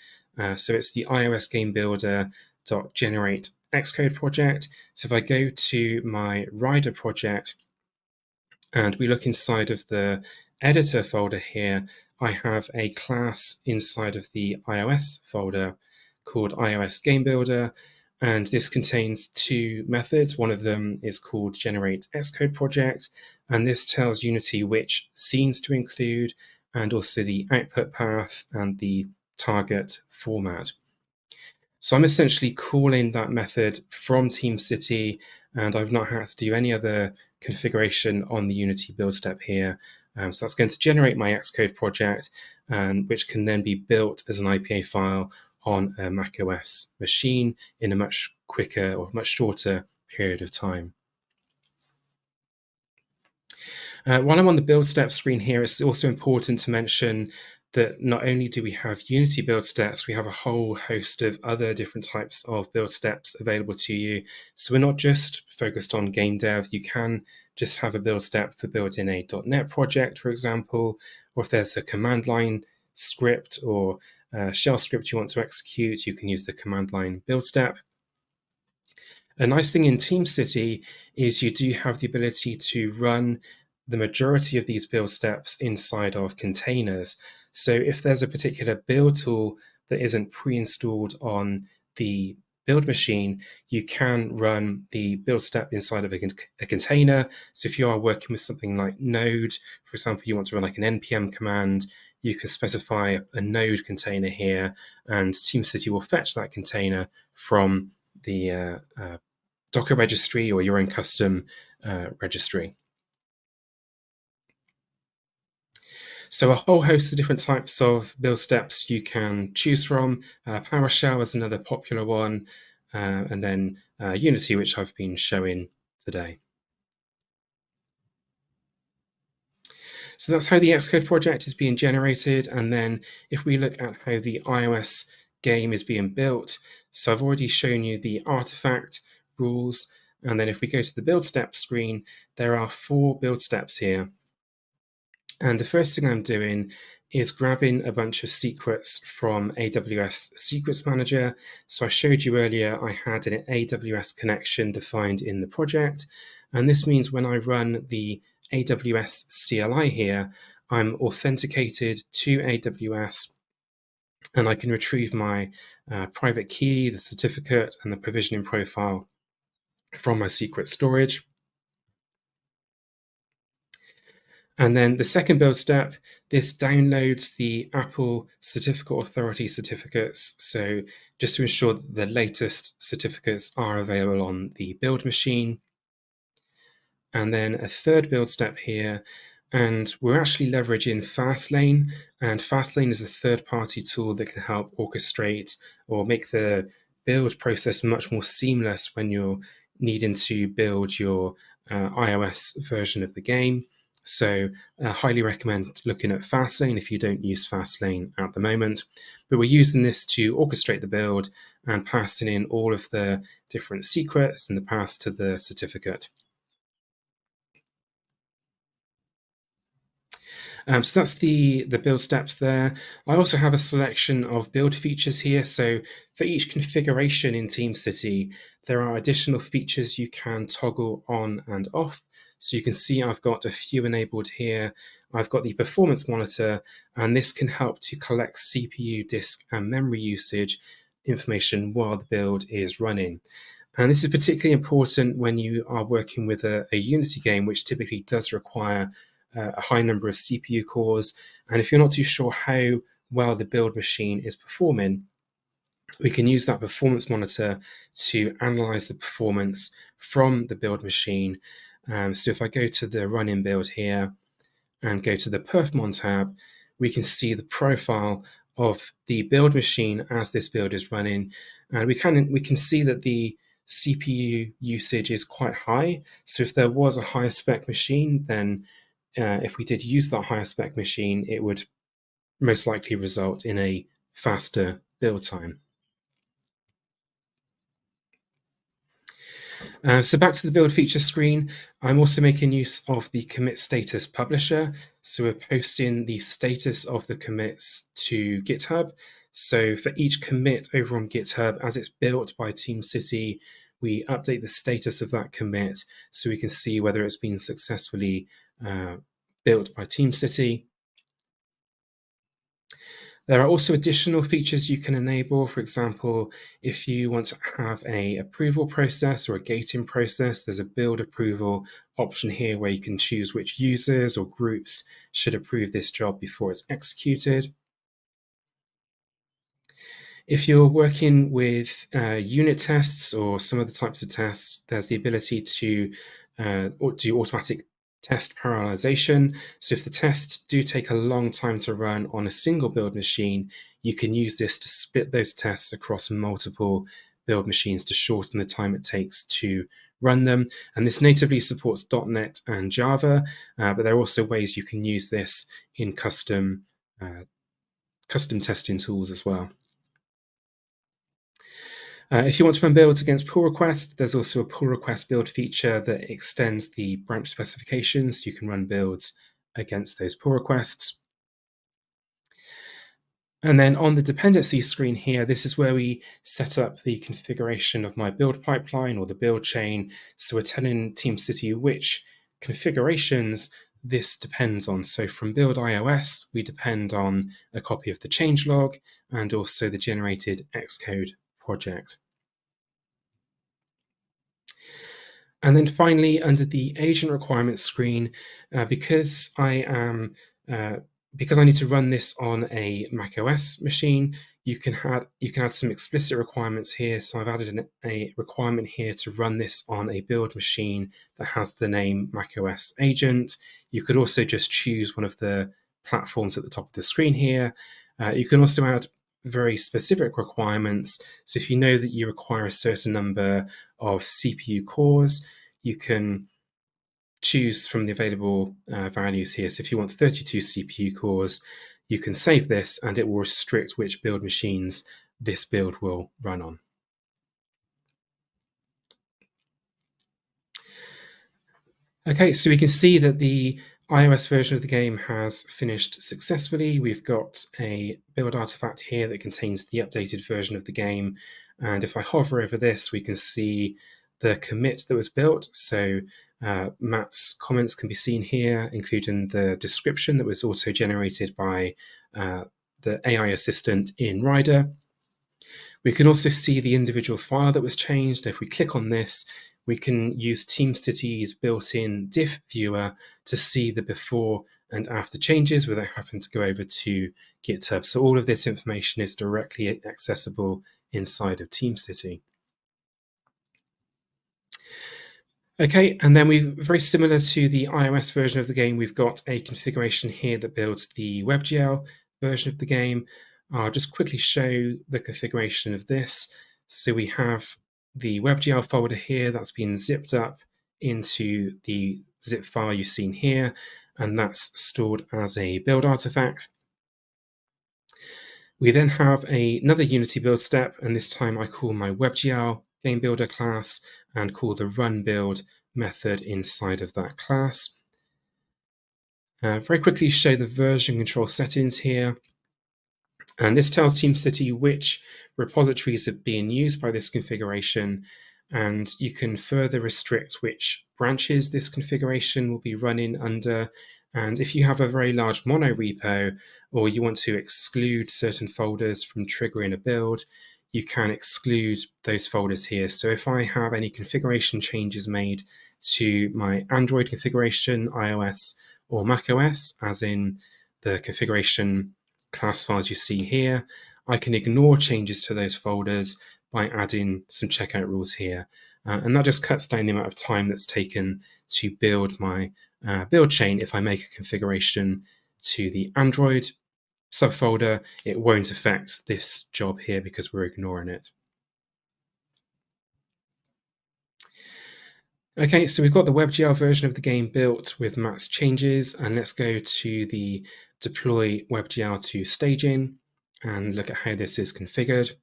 So it's the iOS game builder.generate Xcode project. So if I go to my Rider project and we look inside of the editor folder here, I have a class inside of the iOS folder called iOS game builder. And this contains two methods. One of them is called generate Xcode project. And this tells Unity which scenes to include and also the output path and the target format. So I'm essentially calling that method from TeamCity, and I've not had to do any other configuration on the Unity build step here. So that's going to generate my Xcode project, which can then be built as an IPA file on a macOS machine in a much quicker or much shorter period of time. While I'm on the build step screen here, it's also important to mention that not only do we have Unity build steps, we have a whole host of other different types of build steps available to you. So we're not just focused on game dev. You can just have a build step for building a .NET project, for example, or if there's a command line script or shell script you want to execute, you can use the command line build step. A nice thing in TeamCity is you do have the ability to run the majority of these build steps inside of containers. So if there's a particular build tool that isn't pre-installed on the build machine, you can run the build step inside of a container. So if you are working with something like Node, for example, you want to run like an npm command, you can specify a Node container here, and TeamCity will fetch that container from the Docker registry or your own custom registry. So a whole host of different types of build steps you can choose from. PowerShell is another popular one, and then Unity, which I've been showing today. So that's how the Xcode project is being generated. And then if we look at how the iOS game is being built, so I've already shown you the artifact rules. And then if we go to the build steps screen, there are 4 build steps here. And the first thing I'm doing is grabbing a bunch of secrets from AWS Secrets Manager. So I showed you earlier I had an AWS connection defined in the project. And this means when I run the AWS CLI here, I'm authenticated to AWS, and I can retrieve my private key, the certificate, and the provisioning profile from my secret storage. And then the second build step, this downloads the Apple Certificate Authority certificates. So just to ensure that the latest certificates are available on the build machine. And then a third build step here, and we're actually leveraging Fastlane. And Fastlane is a third-party tool that can help orchestrate or make the build process much more seamless when you're needing to build your iOS version of the game. So I highly recommend looking at Fastlane if you don't use Fastlane at the moment. But we're using this to orchestrate the build and passing in all of the different secrets and the paths to the certificate. So that's the build steps there. I also have a selection of build features here. So for each configuration in TeamCity, there are additional features you can toggle on and off. So you can see I've got a few enabled here. I've got the performance monitor, and this can help to collect CPU, disk, and memory usage information while the build is running. And this is particularly important when you are working with a Unity game, which typically does require a high number of CPU cores. And if you're not too sure how well the build machine is performing, we can use that performance monitor to analyze the performance from the build machine. So if I go to the run in build here and go to the perfmon tab, we can see the profile of the build machine as this build is running. And we can see that the CPU usage is quite high. So if there was a higher spec machine, then if we did use that higher spec machine, it would most likely result in a faster build time. So back to the build feature screen, I'm also making use of the commit status publisher. So we're posting the status of the commits to GitHub. So for each commit over on GitHub, as it's built by TeamCity, we update the status of that commit so we can see whether it's been successfully built by TeamCity. There are also additional features you can enable. For example, if you want to have an approval process or a gating process, there's a build approval option here where you can choose which users or groups should approve this job before it's executed. If you're working with unit tests or some other types of tests, there's the ability to do automatic test parallelization. So if the tests do take a long time to run on a single build machine, you can use this to split those tests across multiple build machines to shorten the time it takes to run them. And this natively supports .NET and Java, but there are also ways you can use this in custom testing tools as well. If you want to run builds against pull requests, there's also a pull request build feature that extends the branch specifications. You can run builds against those pull requests. And then on the dependency screen here, this is where we set up the configuration of my build pipeline or the build chain. So we're telling TeamCity which configurations this depends on. So from build iOS, we depend on a copy of the changelog and also the generated Xcode project. And then finally, under the agent requirements screen, because I need to run this on a macOS machine, you can add some explicit requirements here. So I've added a requirement here to run this on a build machine that has the name macOS agent. You could also just choose one of the platforms at the top of the screen here. You can also add very specific requirements. So if you know that you require a certain number of CPU cores, you can choose from the available values here. So if you want 32 CPU cores, you can save this and it will restrict which build machines this build will run on. Okay, so we can see that the iOS version of the game has finished successfully. We've got a build artifact here that contains the updated version of the game. And if I hover over this, we can see the commit that was built. So Matt's comments can be seen here, including the description that was auto-generated by the AI assistant in Rider. We can also see the individual file that was changed. If we click on this, we can use TeamCity's built-in diff viewer to see the before and after changes without having to go over to GitHub. So all of this information is directly accessible inside of TeamCity. Okay, and then very similar to the iOS version of the game, we've got a configuration here that builds the WebGL version of the game. I'll just quickly show the configuration of this. So we have the WebGL folder here that's been zipped up into the zip file you've seen here, and that's stored as a build artifact. We then have another Unity build step, and this time I call my WebGL game builder class and call the run build method inside of that class. Very quickly show the version control settings here. And this tells TeamCity which repositories are being used by this configuration, and you can further restrict which branches this configuration will be running under. And if you have a very large mono repo, or you want to exclude certain folders from triggering a build, you can exclude those folders here. So if I have any configuration changes made to my Android configuration, iOS, or macOS, as in the configuration class files you see here, I can ignore changes to those folders by adding some checkout rules here. And that just cuts down the amount of time that's taken to build my build chain. If I make a configuration to the Android subfolder, it won't affect this job here because we're ignoring it. Okay, so we've got the WebGL version of the game built with Matt's changes, and let's go to the deploy WebGL to staging and look at how this is configured.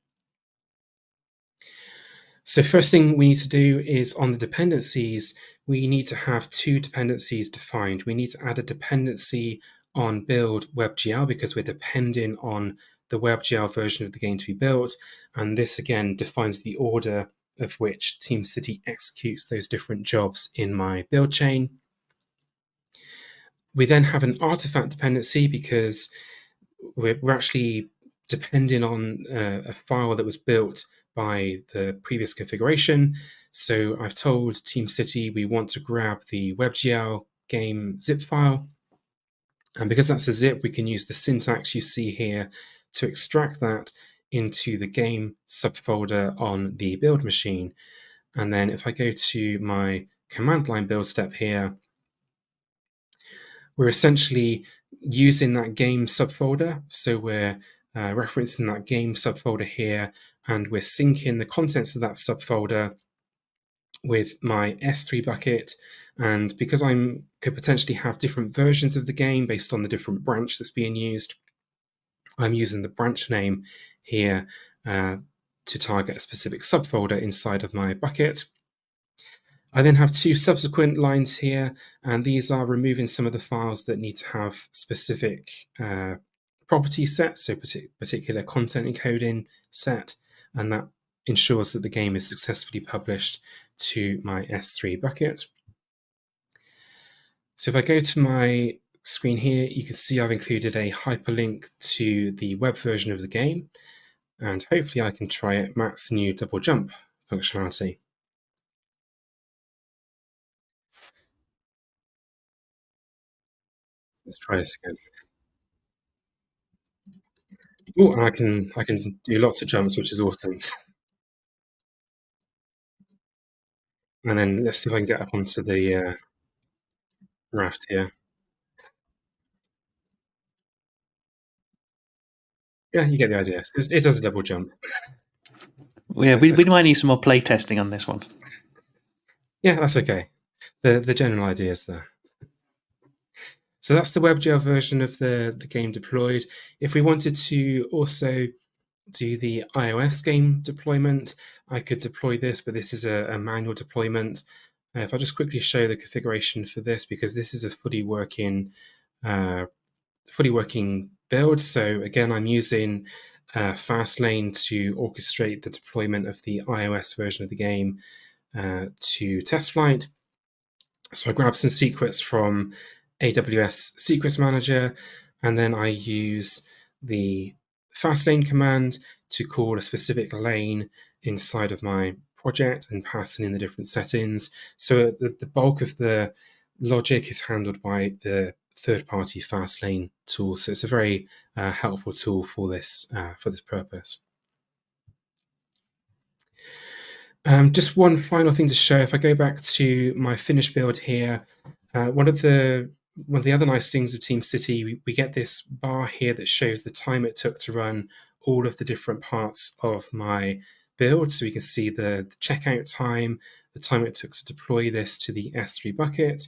So first thing we need to do is on the dependencies, we need to have two dependencies defined. We need to add a dependency on build WebGL because we're depending on the WebGL version of the game to be built. And this again defines the order of which TeamCity executes those different jobs in my build chain. We then have an artifact dependency because we're actually depending on a file that was built by the previous configuration. So I've told TeamCity we want to grab the WebGL game zip file. And because that's a zip, we can use the syntax you see here to extract that into the game subfolder on the build machine. And then if I go to my command line build step here, we're essentially using that game subfolder. So we're referencing that game subfolder here, and we're syncing the contents of that subfolder with my S3 bucket. And because I could potentially have different versions of the game based on the different branch that's being used, I'm using the branch name here to target a specific subfolder inside of my bucket. I then have two subsequent lines here, and these are removing some of the files that need to have specific property sets, so particular content encoding set, and that ensures that the game is successfully published to my S3 bucket. So if I go to my screen here, you can see I've included a hyperlink to the web version of the game, and hopefully I can try Matt's new double jump functionality. Let's try this again. Oh, and I can do lots of jumps, which is awesome. And then let's see if I can get up onto the raft here. Yeah, you get the idea. It does a double jump. Yeah, we might need some more play testing on this one. Yeah, that's okay. The general idea is there. So that's the WebGL version of the game deployed. If we wanted to also do the iOS game deployment, I could deploy this, but this is a manual deployment. If I just quickly show the configuration for this, because this is a fully working build. So again, I'm using Fastlane to orchestrate the deployment of the iOS version of the game to test flight. So I grab some secrets from AWS Secrets Manager, and then I use the Fastlane command to call a specific lane inside of my project and passing in the different settings. So the bulk of the logic is handled by the third-party Fastlane tool. So it's a very helpful tool for this purpose. Just one final thing to show. If I go back to my finished build here, one of the other nice things of TeamCity, we get this bar here that shows the time it took to run all of the different parts of my build. So we can see the checkout time, the time it took to deploy this to the S3 bucket.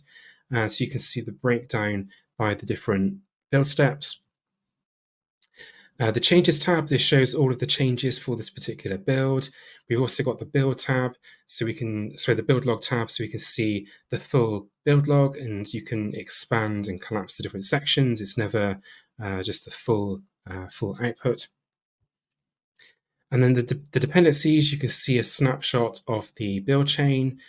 So you can see the breakdown by the different build steps. The Changes tab, this shows all of the changes for this particular build. We've also got the Build tab, the Build log tab, so we can see the full build log, and you can expand and collapse the different sections. It's never just the full output. And then the dependencies, you can see a snapshot of the build chain.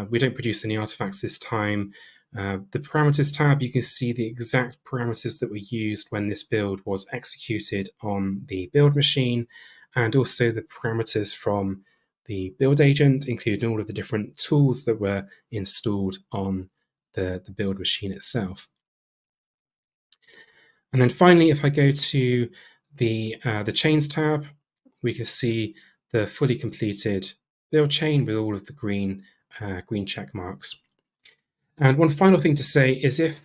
We don't produce any artifacts this time. The Parameters tab, you can see the exact parameters that were used when this build was executed on the build machine, and also the parameters from the build agent, including all of the different tools that were installed on the build machine itself. And then finally, if I go to the Chains tab, we can see the fully completed build chain with all of the green check marks. And one final thing to say is if,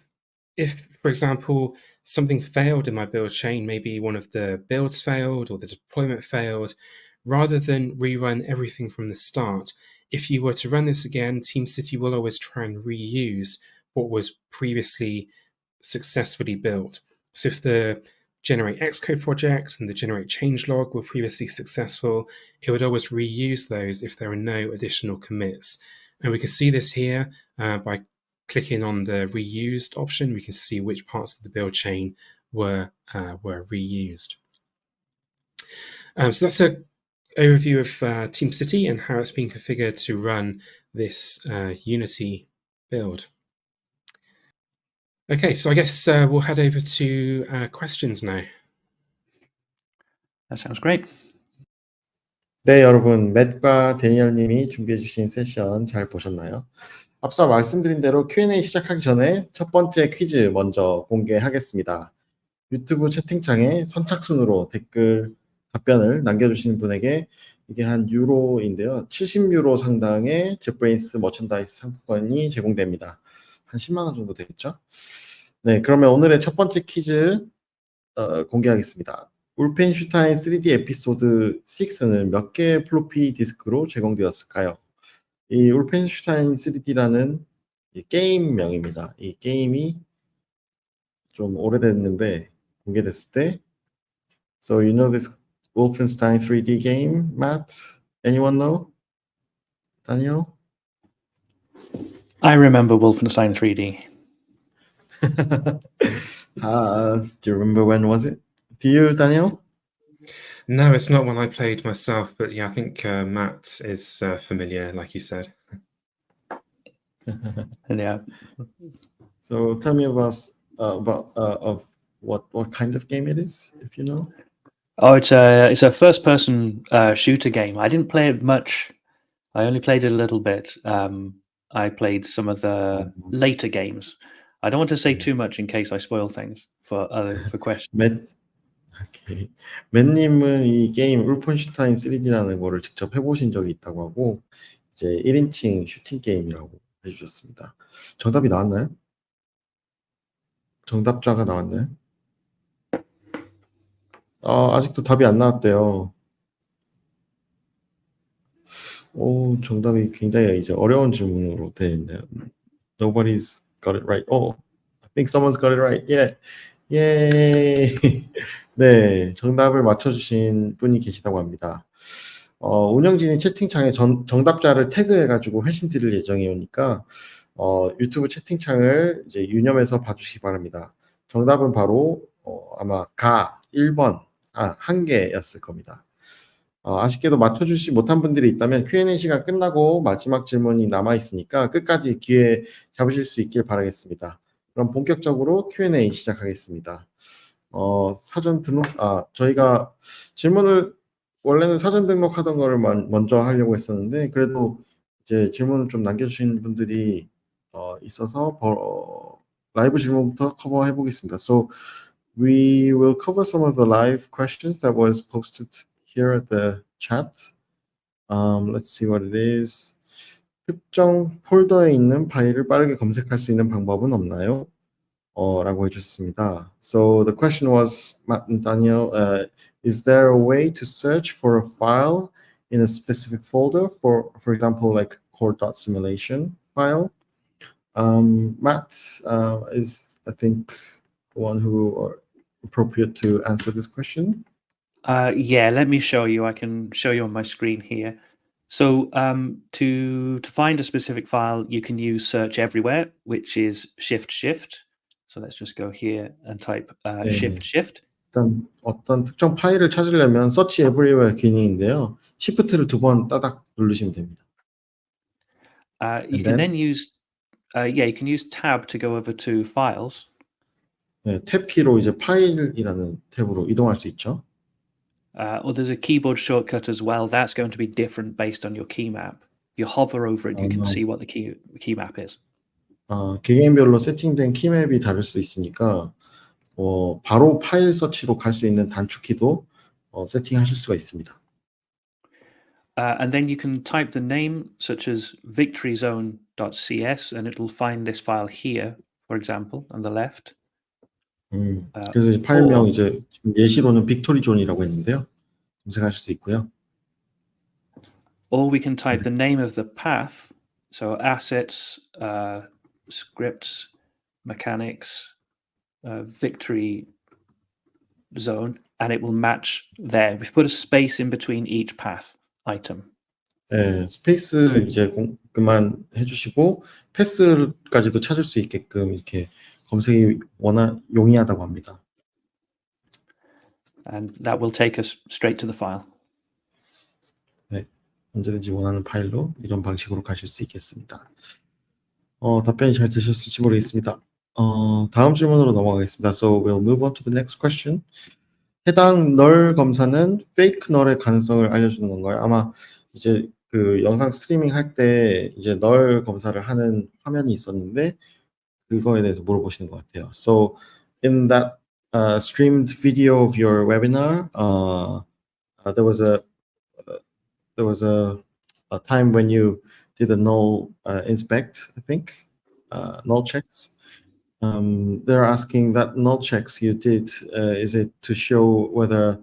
for example, something failed in my build chain, maybe one of the builds failed or the deployment failed, rather than rerun everything from the start, if you were to run this again, TeamCity will always try and reuse what was previously successfully built. So if the generate Xcode project and the generate changelog were previously successful, it would always reuse those if there are no additional commits. And we can see this here by clicking on the reused option. We can see which parts of the build chain were reused. So that's an overview of TeamCity and how it's been configured to run this Unity build. Okay, so I guess we'll head over to questions now. That sounds great. 네, 여러분, 맷과 데니얼님이 준비해주신 세션 잘 보셨나요? 앞서 말씀드린 대로 Q&A 시작하기 전에 첫 번째 퀴즈 먼저 공개하겠습니다. 유튜브 채팅창에 선착순으로 댓글 답변을 남겨주시는 분에게 이게 한 유로인데요. 70유로 상당의 JetBrains 머천다이스 상품권이 제공됩니다. 한 10만 원 정도 되겠죠? 네, 그러면 오늘의 첫 번째 퀴즈 공개하겠습니다. 울펜슈타인 3D 에피소드 6는 몇 개의 플로피 디스크로 제공되었을까요? 이 울펜슈타인 3D라는 이 게임명입니다. 이 게임이 좀 오래됐는데 공개됐을 때 So you know this Wolfenstein 3D game, Matt? Anyone know? Daniel? I remember Wolfenstein 3D. Do you remember when was it? Do you, Daniel? No, it's not one I played myself, but yeah, I think Matt is familiar, like you said. Yeah. So tell me about of what kind of game it is, if you know. Oh, it's a first-person shooter game. I didn't play it much. I only played it a little bit. I played some of the later games. I don't want to say 네. too much in case I spoil things for questions. 오케이. 맨님은 이 게임 울펜슈타인 3D라는 거를 직접 해보신 적이 있다고 하고 이제 1인칭 슈팅 게임이라고 해주셨습니다. 정답이 나왔나요? 정답자가 나왔나요? 아직도 답이 안 나왔대요. 오, 정답이 굉장히 이제 어려운 질문으로 되어 있네요. Nobody's got it right. Oh, I think someone's got it right. Yeah. 예. 네, 정답을 맞춰주신 분이 계시다고 합니다. 운영진이 채팅창에 정답자를 태그해가지고 회신 드릴 예정이오니까 유튜브 채팅창을 이제 유념해서 봐주시기 바랍니다. 정답은 바로 아마 1번, 한 개였을 겁니다. 아쉽게도 맞춰주지 못한 분들이 있다면 Q&A 시간 끝나고 마지막 질문이 남아있으니까 끝까지 기회 잡으실 수 있길 바라겠습니다. 그럼 본격적으로 Q&A 시작하겠습니다. 사전 등록, 저희가 질문을 원래는 사전 등록하던 거를 먼저 하려고 했었는데 그래도 이제 질문을 좀 남겨주신 분들이 있어서 라이브 질문부터 커버해 보겠습니다. So we will cover some of the live questions that was posted here at the chat. Let's see what it is. 특정 폴더에 있는 파일을 빠르게 검색할 수 있는 방법은 없나요? 라고 해주셨습니다. So the question was, Matt and Daniel, is there a way to search for a file in a specific folder, for example, like core.simulation file? Matt is, I think, the one who are appropriate to answer this question. Yeah, let me show you. I can show you on my screen here. So to find a specific file, you can use search everywhere, which is shift. So let's just go here and type 네. shift. 일단 어떤 특정 파일을 찾으려면 search everywhere 기능인데요. Shift를 2번 따닥 누르시면 됩니다. You can then use you can use tab to go over to files. 네, 탭 키로 이제 파일이라는 탭으로 이동할 수 있죠. Or there's a keyboard shortcut as well. That's going to be different based on your key map. If you hover over it, you can see what the key map is. 개개인별로 세팅된 키맵이 다를 수 있으니까 바로 파일 서치로 갈 수 있는 단축키도 세팅하실 수가 있습니다. And then you can type the name such as victoryzone.cs and it will find this file here, for example, on the left. 그래서 이 파일명 이제 지금 예시로는 빅토리 존이라고 했는데요. 검색하실 수 있고요. Or we can type the name of the path, so assets, scripts, mechanics, victory zone, and it will match there. We've put a space in between each path item. 네, 스페이스 이제 그만 해주시고 패스까지도 찾을 수 있게끔 이렇게 검색이 용이하다고 합니다. And that will take us straight to the file. 네, 언제든지 원하는 파일로 이런 방식으로 가실 수 있겠습니다. 답변이 잘 되셨을지 모르겠습니다. 다음 질문으로 넘어가겠습니다. So we'll move on to the next question. 해당 널 검사는 페이크 널의 가능성을 알려주는 건가요? 아마 이제 그 영상 스트리밍 할 때 이제 널 검사를 하는 화면이 있었는데 그거에 대해서 물어보시는 것 같아요. So in that streamed video of your webinar, there was a time when you did a null inspect, I think, null checks. They're asking that null checks you did, is it to show whether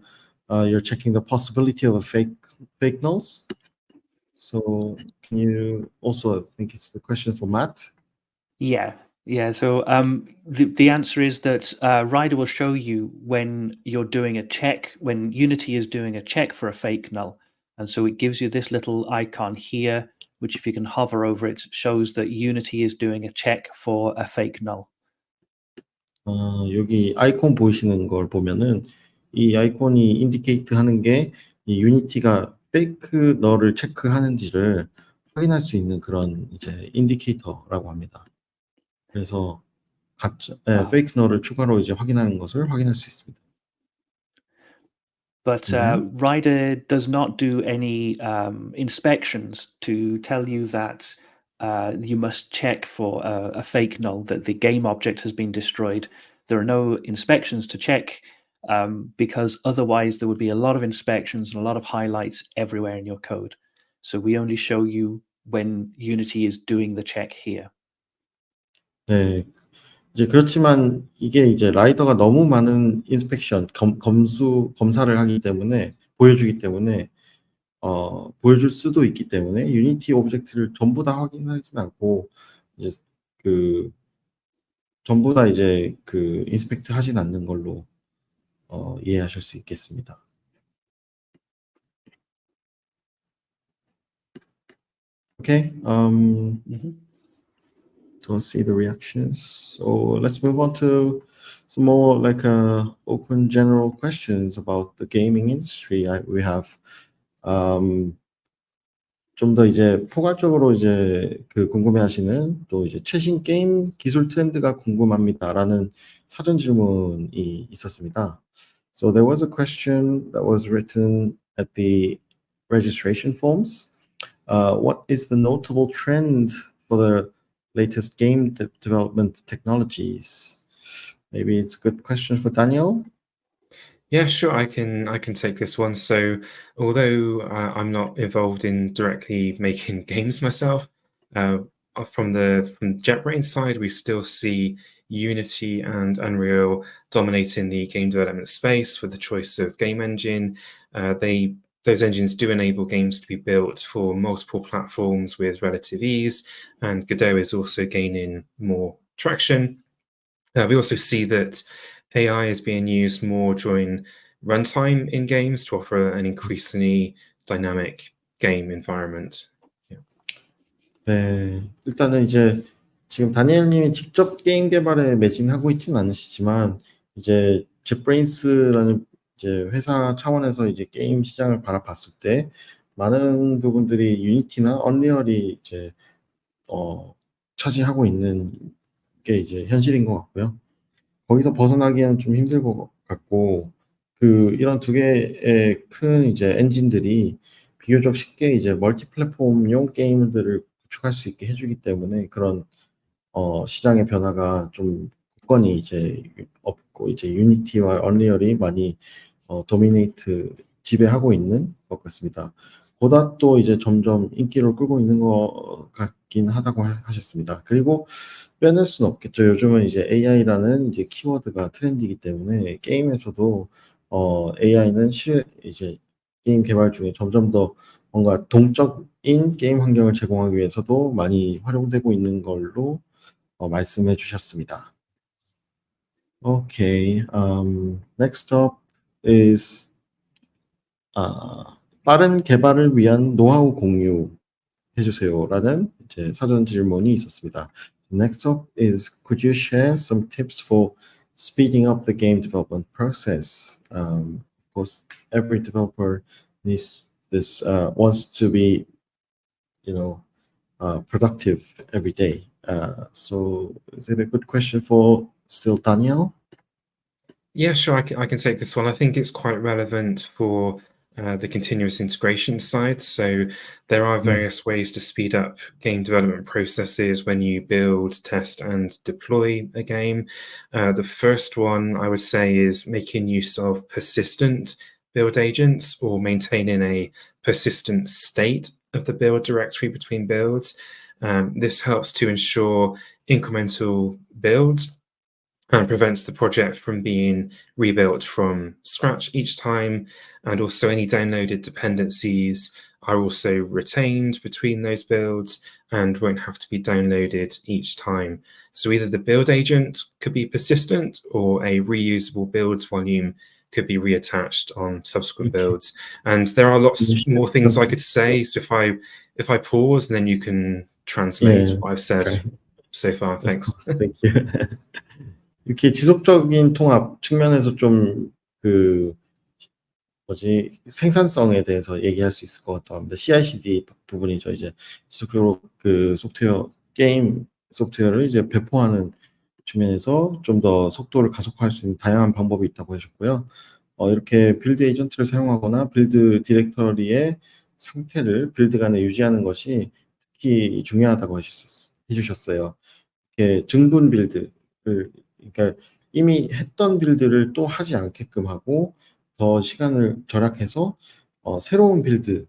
you're checking the possibility of a fake nulls? So can you also, I think it's the question for Matt. Yeah. So the answer is that Rider will show you when you're doing a check, when Unity is doing a check for a fake null. And so it gives you this little icon here, which if you can hover over it, shows that Unity is doing a check for a fake null. 여기 아이콘 보이시는 걸 보면은 이 아이콘이 인디케이트 하는 게 이 유니티가 페이크 널을 체크하는지를 확인할 수 있는 그런 이제 인디케이터라고 합니다. 그래서 페이크 널을 추가로 이제 확인하는 것을 확인할 수 있습니다. But Rider does not do any inspections to tell you that you must check for a fake null, that the game object has been destroyed. There are no inspections to check because otherwise there would be a lot of inspections and a lot of highlights everywhere in your code. So we only show you when Unity is doing the check here. 네. 이제 그렇지만 이게 이제 라이더가 너무 많은 인스펙션, 검사를 하기 때문에, 보여주기 때문에, 보여줄 수도 있기 때문에 유니티 오브젝트를 전부 다 확인하진 않고, 이제 전부 다 이제 인스펙트 하진 않는 걸로 이해하실 수 있겠습니다. Okay. Don't see the reactions. So let's move on to some more like open general questions about the gaming industry. We have 좀 더 이제 포괄적으로 이제 궁금해하시는 또 이제 최신 게임 기술 트렌드가 궁금합니다라는 사전 질문이 있었습니다. So there was a question that was written at the registration forms. What is the notable trend for the latest game development technologies? Maybe it's a good question for Daniel. Yeah, sure. I can take this one. So, although I'm not involved in directly making games myself, from JetBrains side, we still see Unity and Unreal dominating the game development space with the choice of game engine. Those engines do enable games to be built for multiple platforms with relative ease, and Godot is also gaining more traction. We also see that AI is being used more during runtime in games to offer an increasingly dynamic game environment. 네, 일단은 이제 지금 다니엘님이 직접 게임 개발에 매진하고 있지는 않으시지만 이제 jetbrains라는 이제 회사 차원에서 이제 게임 시장을 바라봤을 때 많은 부분들이 유니티나 언리얼이 이제 차지하고 있는 게 이제 현실인 것 같고요. 거기서 벗어나기에는 좀 힘들 것 같고 이런 두 개의 큰 이제 엔진들이 비교적 쉽게 이제 멀티 플랫폼용 게임들을 구축할 수 있게 해주기 때문에 그런 시장의 변화가 좀 굳건히 이제 없고 이제 유니티와 언리얼이 많이 도미네이트 지배하고 있는 것 같습니다. 보다 또 이제 점점 인기를 끌고 있는 것 같긴 하다고 하셨습니다. 그리고 빼낼 수는 없겠죠. 요즘은 이제 AI라는 이제 키워드가 트렌드이기 때문에 게임에서도 AI는 이제 게임 개발 중에 점점 더 뭔가 동적인 게임 환경을 제공하기 위해서도 많이 활용되고 있는 걸로 말씀해 주셨습니다. Okay, next up is 빠른 개발을 위한 노하우 공유해 주세요라는 이제 사전 질문이 있었습니다. Next up is could you share some tips for speeding up the game development process? Of course, every developer needs this wants to be, productive every day. So is it a good question for still Daniel? Yeah, sure. I can take this one. I think it's quite relevant for the continuous integration side. So there are various ways to speed up game development processes when you build, test, and deploy a game. The first one I would say is making use of persistent build agents or maintaining a persistent state of the build directory between builds. This helps to ensure incremental builds and prevents the project from being rebuilt from scratch each time. And also any downloaded dependencies are also retained between those builds and won't have to be downloaded each time. So either the build agent could be persistent or a reusable builds volume could be reattached on subsequent builds. And there are lots more things I could say. So if I pause, then you can translate what I've said so far. Thanks. Thank you. 이렇게 지속적인 통합 측면에서 좀 생산성에 대해서 얘기할 수 있을 것 같다고 합니다. CI/CD 부분이죠. 이제 지속적으로 게임 소프트웨어를 이제 배포하는 측면에서 좀 더 속도를 가속화할 수 있는 다양한 방법이 있다고 하셨고요. 이렇게 빌드 에이전트를 사용하거나 빌드 디렉터리의 상태를 빌드 간에 유지하는 것이 특히 중요하다고 해주셨어요. 이렇게 증분 빌드를, 그러니까 이미 했던 빌드를 또 하지 않게끔 하고 더 시간을 절약해서 새로운 빌드를,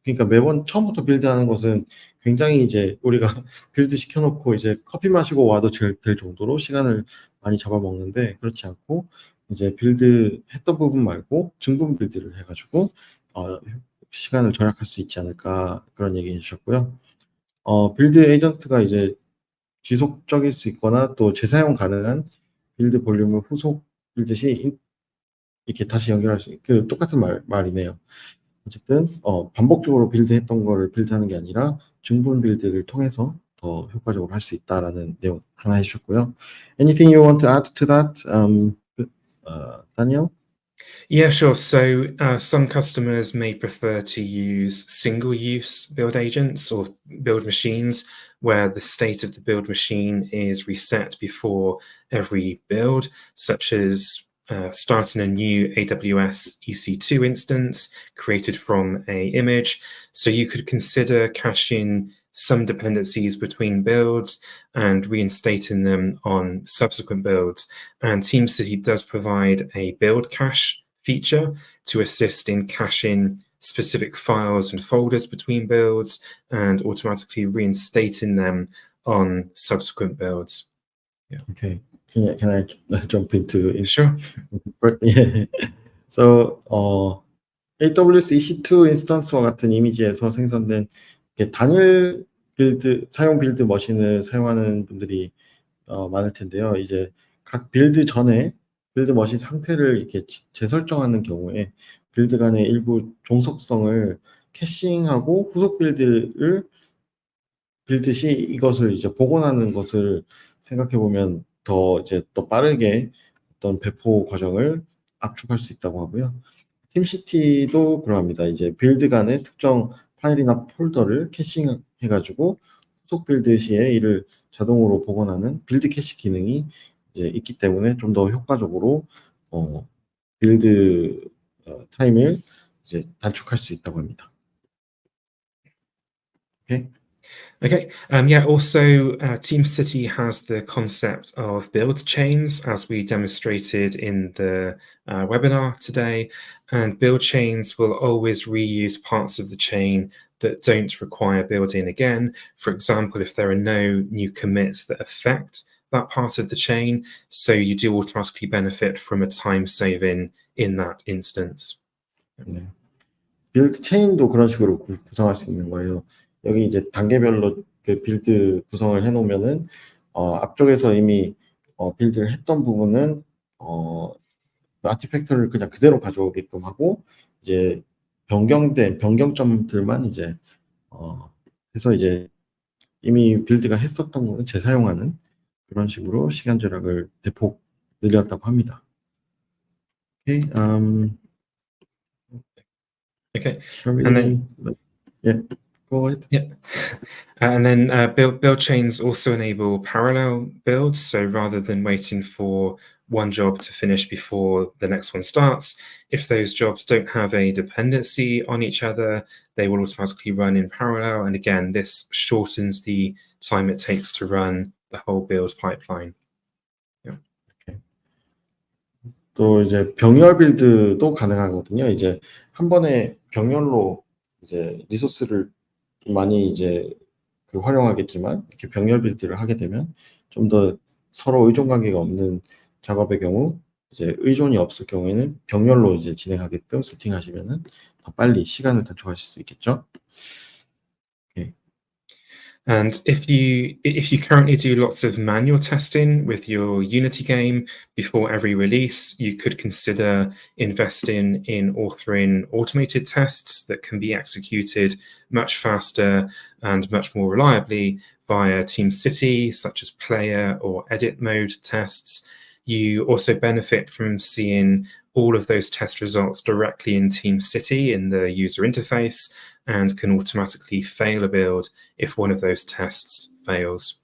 그러니까 매번 처음부터 빌드하는 것은 굉장히 이제 우리가 빌드 시켜놓고 이제 커피 마시고 와도 될 정도로 시간을 많이 잡아먹는데, 그렇지 않고 이제 빌드 했던 부분 말고 증분 빌드를 해가지고 시간을 절약할 수 있지 않을까, 그런 얘기 해주셨고요. 빌드 에이전트가 이제 지속적일 수 있거나 또 재사용 가능한 빌드 볼륨을 후속 빌드 시 이렇게 다시 연결할 수 있는, 똑같은 말이네요. 어쨌든 반복적으로 빌드했던 거를 빌드하는 게 아니라 증분 빌드를 통해서 더 효과적으로 할 수 있다라는 내용 하나 해주셨고요. Anything you want to add to that, Daniel? Yeah, sure. So some customers may prefer to use single-use build agents or build machines where the state of the build machine is reset before every build, such as starting a new AWS EC2 instance created from an image. So you could consider caching some dependencies between builds and reinstating them on subsequent builds. And TeamCity does provide a build cache feature to assist in caching specific files and folders between builds and automatically reinstating them on subsequent builds. Yeah. Okay. Can I jump into it? Sure. Yeah. So, AWS EC2 인스턴스와 같은 이미지에서 생성된 단일 빌드, 사용 빌드 머신을 사용하는 분들이 많을 텐데요. 이제 각 빌드 전에 빌드 머신 상태를 이렇게 재설정하는 경우에 빌드 간의 일부 종속성을 캐싱하고 후속 빌드 시 이것을 이제 복원하는 것을 생각해 보면 더 이제 더 빠르게 어떤 배포 과정을 압축할 수 있다고 하고요. 팀시티도 그러합니다. 이제 빌드 간의 특정 파일이나 폴더를 캐싱해가지고 후속 빌드 시에 이를 자동으로 복원하는 빌드 캐시 기능이 이제 있기 때문에 좀 더 효과적으로 빌드 타임을 이제 단축할 수 있다고 합니다. Okay. Okay. Yeah. Also, TeamCity has the concept of build chains, as we demonstrated in the webinar today. And build chains will always reuse parts of the chain that don't require building again. For example, if there are no new commits that affect that part of the chain, so you do automatically benefit from a time saving in that instance. 네. 빌드 체인도 그런 식으로 구성할 수 있는 거예요. 여기 이제 단계별로 그 빌드 구성을 해놓으면은 앞쪽에서 이미 빌드를 했던 부분은 아티팩트를 그냥 그대로 가져오게끔 하고 이제 변경점들만 이제 해서 이제 이미 빌드가 했었던 거는 재사용하는 그런 식으로 시간 절약을 대폭 늘렸다고 합니다. Okay. Okay. Shall we? And then, yeah. Go ahead. Yeah. And then build chains also enable parallel builds. So rather than waiting for one job to finish before the next one starts, if those jobs don't have a dependency on each other, they will automatically run in parallel. And again, this shortens the time it takes to run the whole build pipeline. Yeah. Okay. 또 이제 병렬 빌드도 가능하거든요. 이제 한 번에 병렬로 이제 리소스를 많이 이제 활용하겠지만 이렇게 병렬 빌드를 하게 되면 좀 더 서로 의존 관계가 없는 작업의 경우, 이제 의존이 없을 경우에는 병렬로 이제 진행하게끔 세팅하시면은 더 빨리 시간을 단축하실 수 있겠죠. Okay. And if you currently do lots of manual testing with your Unity game before every release, you could consider investing in authoring automated tests that can be executed much faster and much more reliably via TeamCity, such as player or edit mode tests. You also benefit from seeing all of those test results directly in TeamCity in the user interface and can automatically fail a build if one of those tests fails.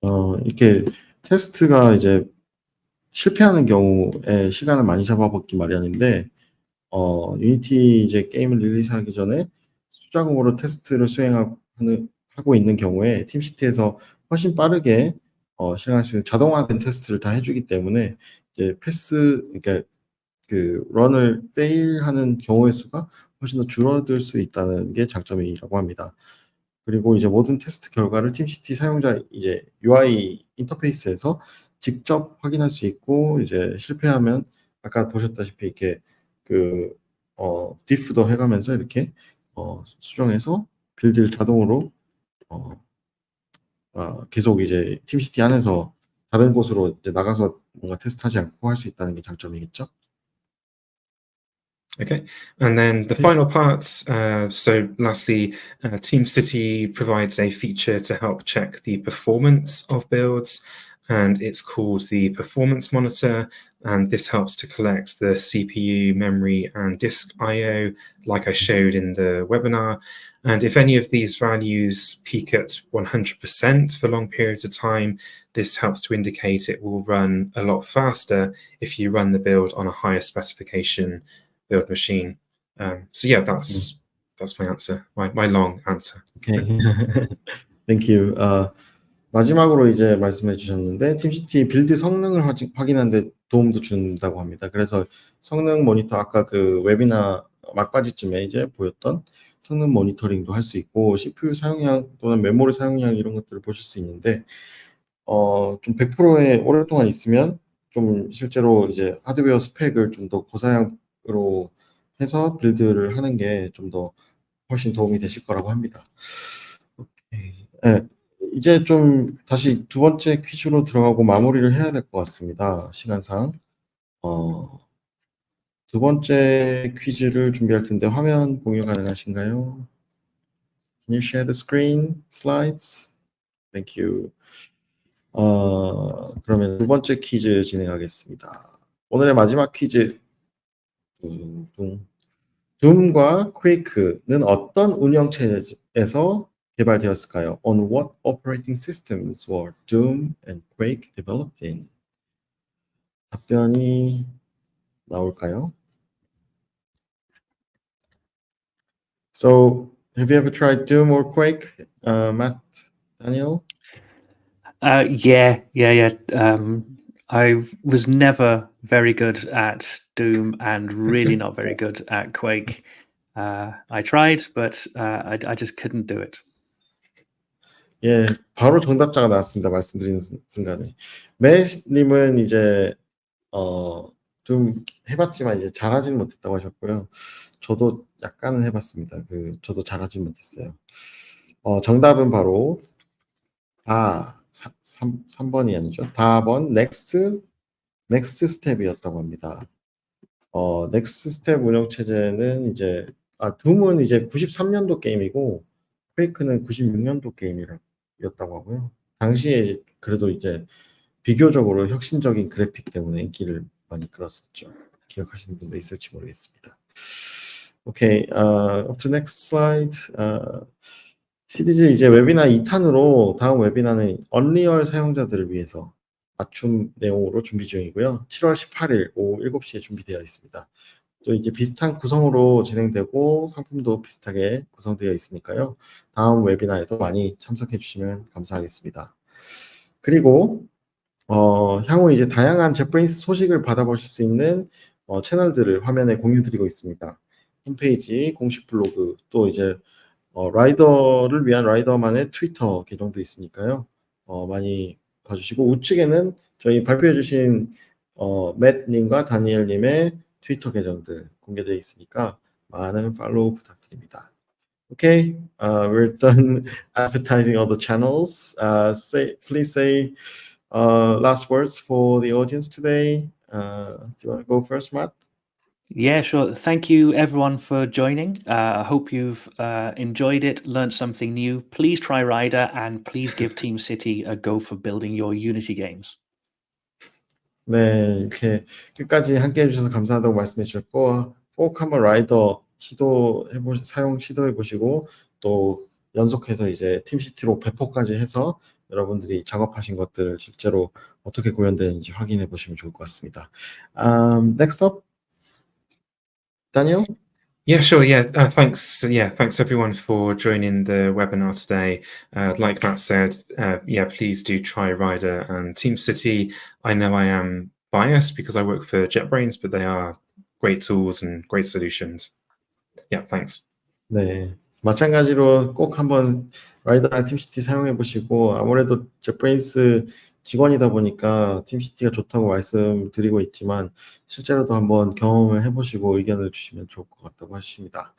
이렇게 테스트가 이제 실패하는 경우에 시간을 많이 잡아먹기 마련인데, 유니티 이제 게임을 릴리즈하기 전에 수작업으로 테스트를 하고 있는 경우에 팀시티에서 훨씬 빠르게 실행할 수 있는 자동화된 테스트를 다 해주기 때문에 이제 그러니까 그 런을 페일하는 경우의 수가 훨씬 더 줄어들 수 있다는 게 장점이라고 합니다. 그리고 이제 모든 테스트 결과를 팀시티 사용자 이제 UI 인터페이스에서 직접 확인할 수 있고, 이제 실패하면 아까 보셨다시피 이렇게 diff도 해가면서 이렇게 수정해서 빌드를 자동으로 계속 이제 팀시티 안에서 다른 곳으로 이제 나가서 뭔가 테스트하지 않고 할 수 있다는 게 장점이겠죠. Okay, and then the Okay. final part, so lastly, TeamCity provides a feature to help check the performance of builds, and it's called the Performance Monitor, and this helps to collect the CPU, memory, and disk I/O, like I showed in the webinar. And if any of these values peak at 100% for long periods of time, this helps to indicate it will run a lot faster if you run the build on a higher specification build machine. So yeah, that's my answer, my long answer. 오케이. Thank you. 마지막으로 이제 말씀해 주셨는데 팀시티 빌드 성능을 확인하는 데 도움도 준다고 합니다. 그래서 성능 모니터 아까 그 웨비나 막바지쯤에 이제 보였던 성능 모니터링도 할 수 있고 CPU 사용량 또는 메모리 사용량 이런 것들을 보실 수 있는데 좀 100%에 오랫동안 있으면 좀 실제로 이제 하드웨어 스펙을 좀 더 고사양으로 해서 빌드를 하는 게 좀 더 훨씬 도움이 되실 거라고 합니다. 오케이. 네, 이제 좀 다시 두 번째 퀴즈로 들어가고 마무리를 해야 될 것 같습니다. 시간상. 두 번째 퀴즈를 준비할 텐데 화면 공유 가능하신가요? Can you share the screen slides? Thank you. 그러면 두 번째 퀴즈 진행하겠습니다. 오늘의 마지막 퀴즈. 둠과 퀘이크는 어떤 운영체에서 개발되었을까요? On what operating systems were Doom and Quake developed in? 답변이 나올까요? So, have you ever tried Doom or Quake, Matt, Daniel? Yeah. I was never very good at Doom and really not very good at Quake. I tried, but I just couldn't do it. 예, 바로 정답자가 나왔습니다. 말씀드리는 순간에. 매님은 이제 좀 해봤지만 이제 잘하지는 못했다고 하셨고요. 저도 약간은 해봤습니다. 저도 잘하지는 못했어요. 정답은 바로 3번이 아니죠. 다번 넥스트 스텝이었다고 합니다. 넥스트 스텝 운영 체제는 이제 둠은 이제 93년도 게임이고 퀘이크는 96년도 게임이었다고 하고요. 당시에 그래도 이제 비교적으로 혁신적인 그래픽 때문에 인기를 많이 끌었었죠. 기억하시는 분도 있을지 모르겠습니다. 오케이, up to next slide. 시리즈 이제 웨비나 2탄으로 다음 웨비나는 언리얼 사용자들을 위해서 맞춤 내용으로 준비 중이고요. 7월 18일 오후 7시에 준비되어 있습니다. 또 이제 비슷한 구성으로 진행되고 상품도 비슷하게 구성되어 있으니까요. 다음 웨비나에도 많이 참석해 주시면 감사하겠습니다. 그리고 향후 이제 다양한 jetbrains 소식을 받아보실 수 있는 채널들을 화면에 공유드리고 있습니다. 홈페이지, 공식 블로그, 또 이제 라이더를 위한 라이더만의 트위터 계정도 있으니까요. 많이 봐주시고 우측에는 저희 발표해주신 맷님과 다니엘님의 트위터 계정들 공개되어 있으니까 많은 팔로우 부탁드립니다. Okay, we're done advertising all the channels. Please say last words for the audience today. Do you want to go first, Matt? Yeah, sure. Thank you, everyone, for joining. I hope you've enjoyed it, learned something new. Please try Rider, and please give TeamCity a go for building your Unity games. 네, 이렇게 끝까지 함께 해주셔서 감사하다고 말씀해 주셨고, 꼭 한번 라이더 사용 시도해 보시고, 또 연속해서 이제 팀시티로 배포까지 해서 여러분들이 작업하신 것들 실제로 어떻게 구현되는지 확인해 보시면 좋을 것 같습니다. Next up, Daniel? Yeah, sure. Yeah, thanks. Yeah, thanks everyone for joining the webinar today. Like Matt said, yeah, please do try Rider and TeamCity. I know I am biased because I work for JetBrains, but they are great tools and great solutions. Yeah, thanks. 네. 마찬가지로 꼭 한번 라이더랑 팀시티 사용해 보시고, 아무래도 jetbrains 직원이다 보니까 팀시티가 좋다고 말씀드리고 있지만, 실제로도 한번 경험을 해보시고 의견을 주시면 좋을 것 같다고 하십니다.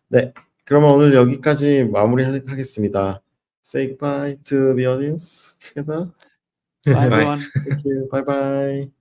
네. 그러면 오늘 여기까지 마무리하겠습니다. Say goodbye to the audience together. Bye, everyone. Thank you. Bye bye.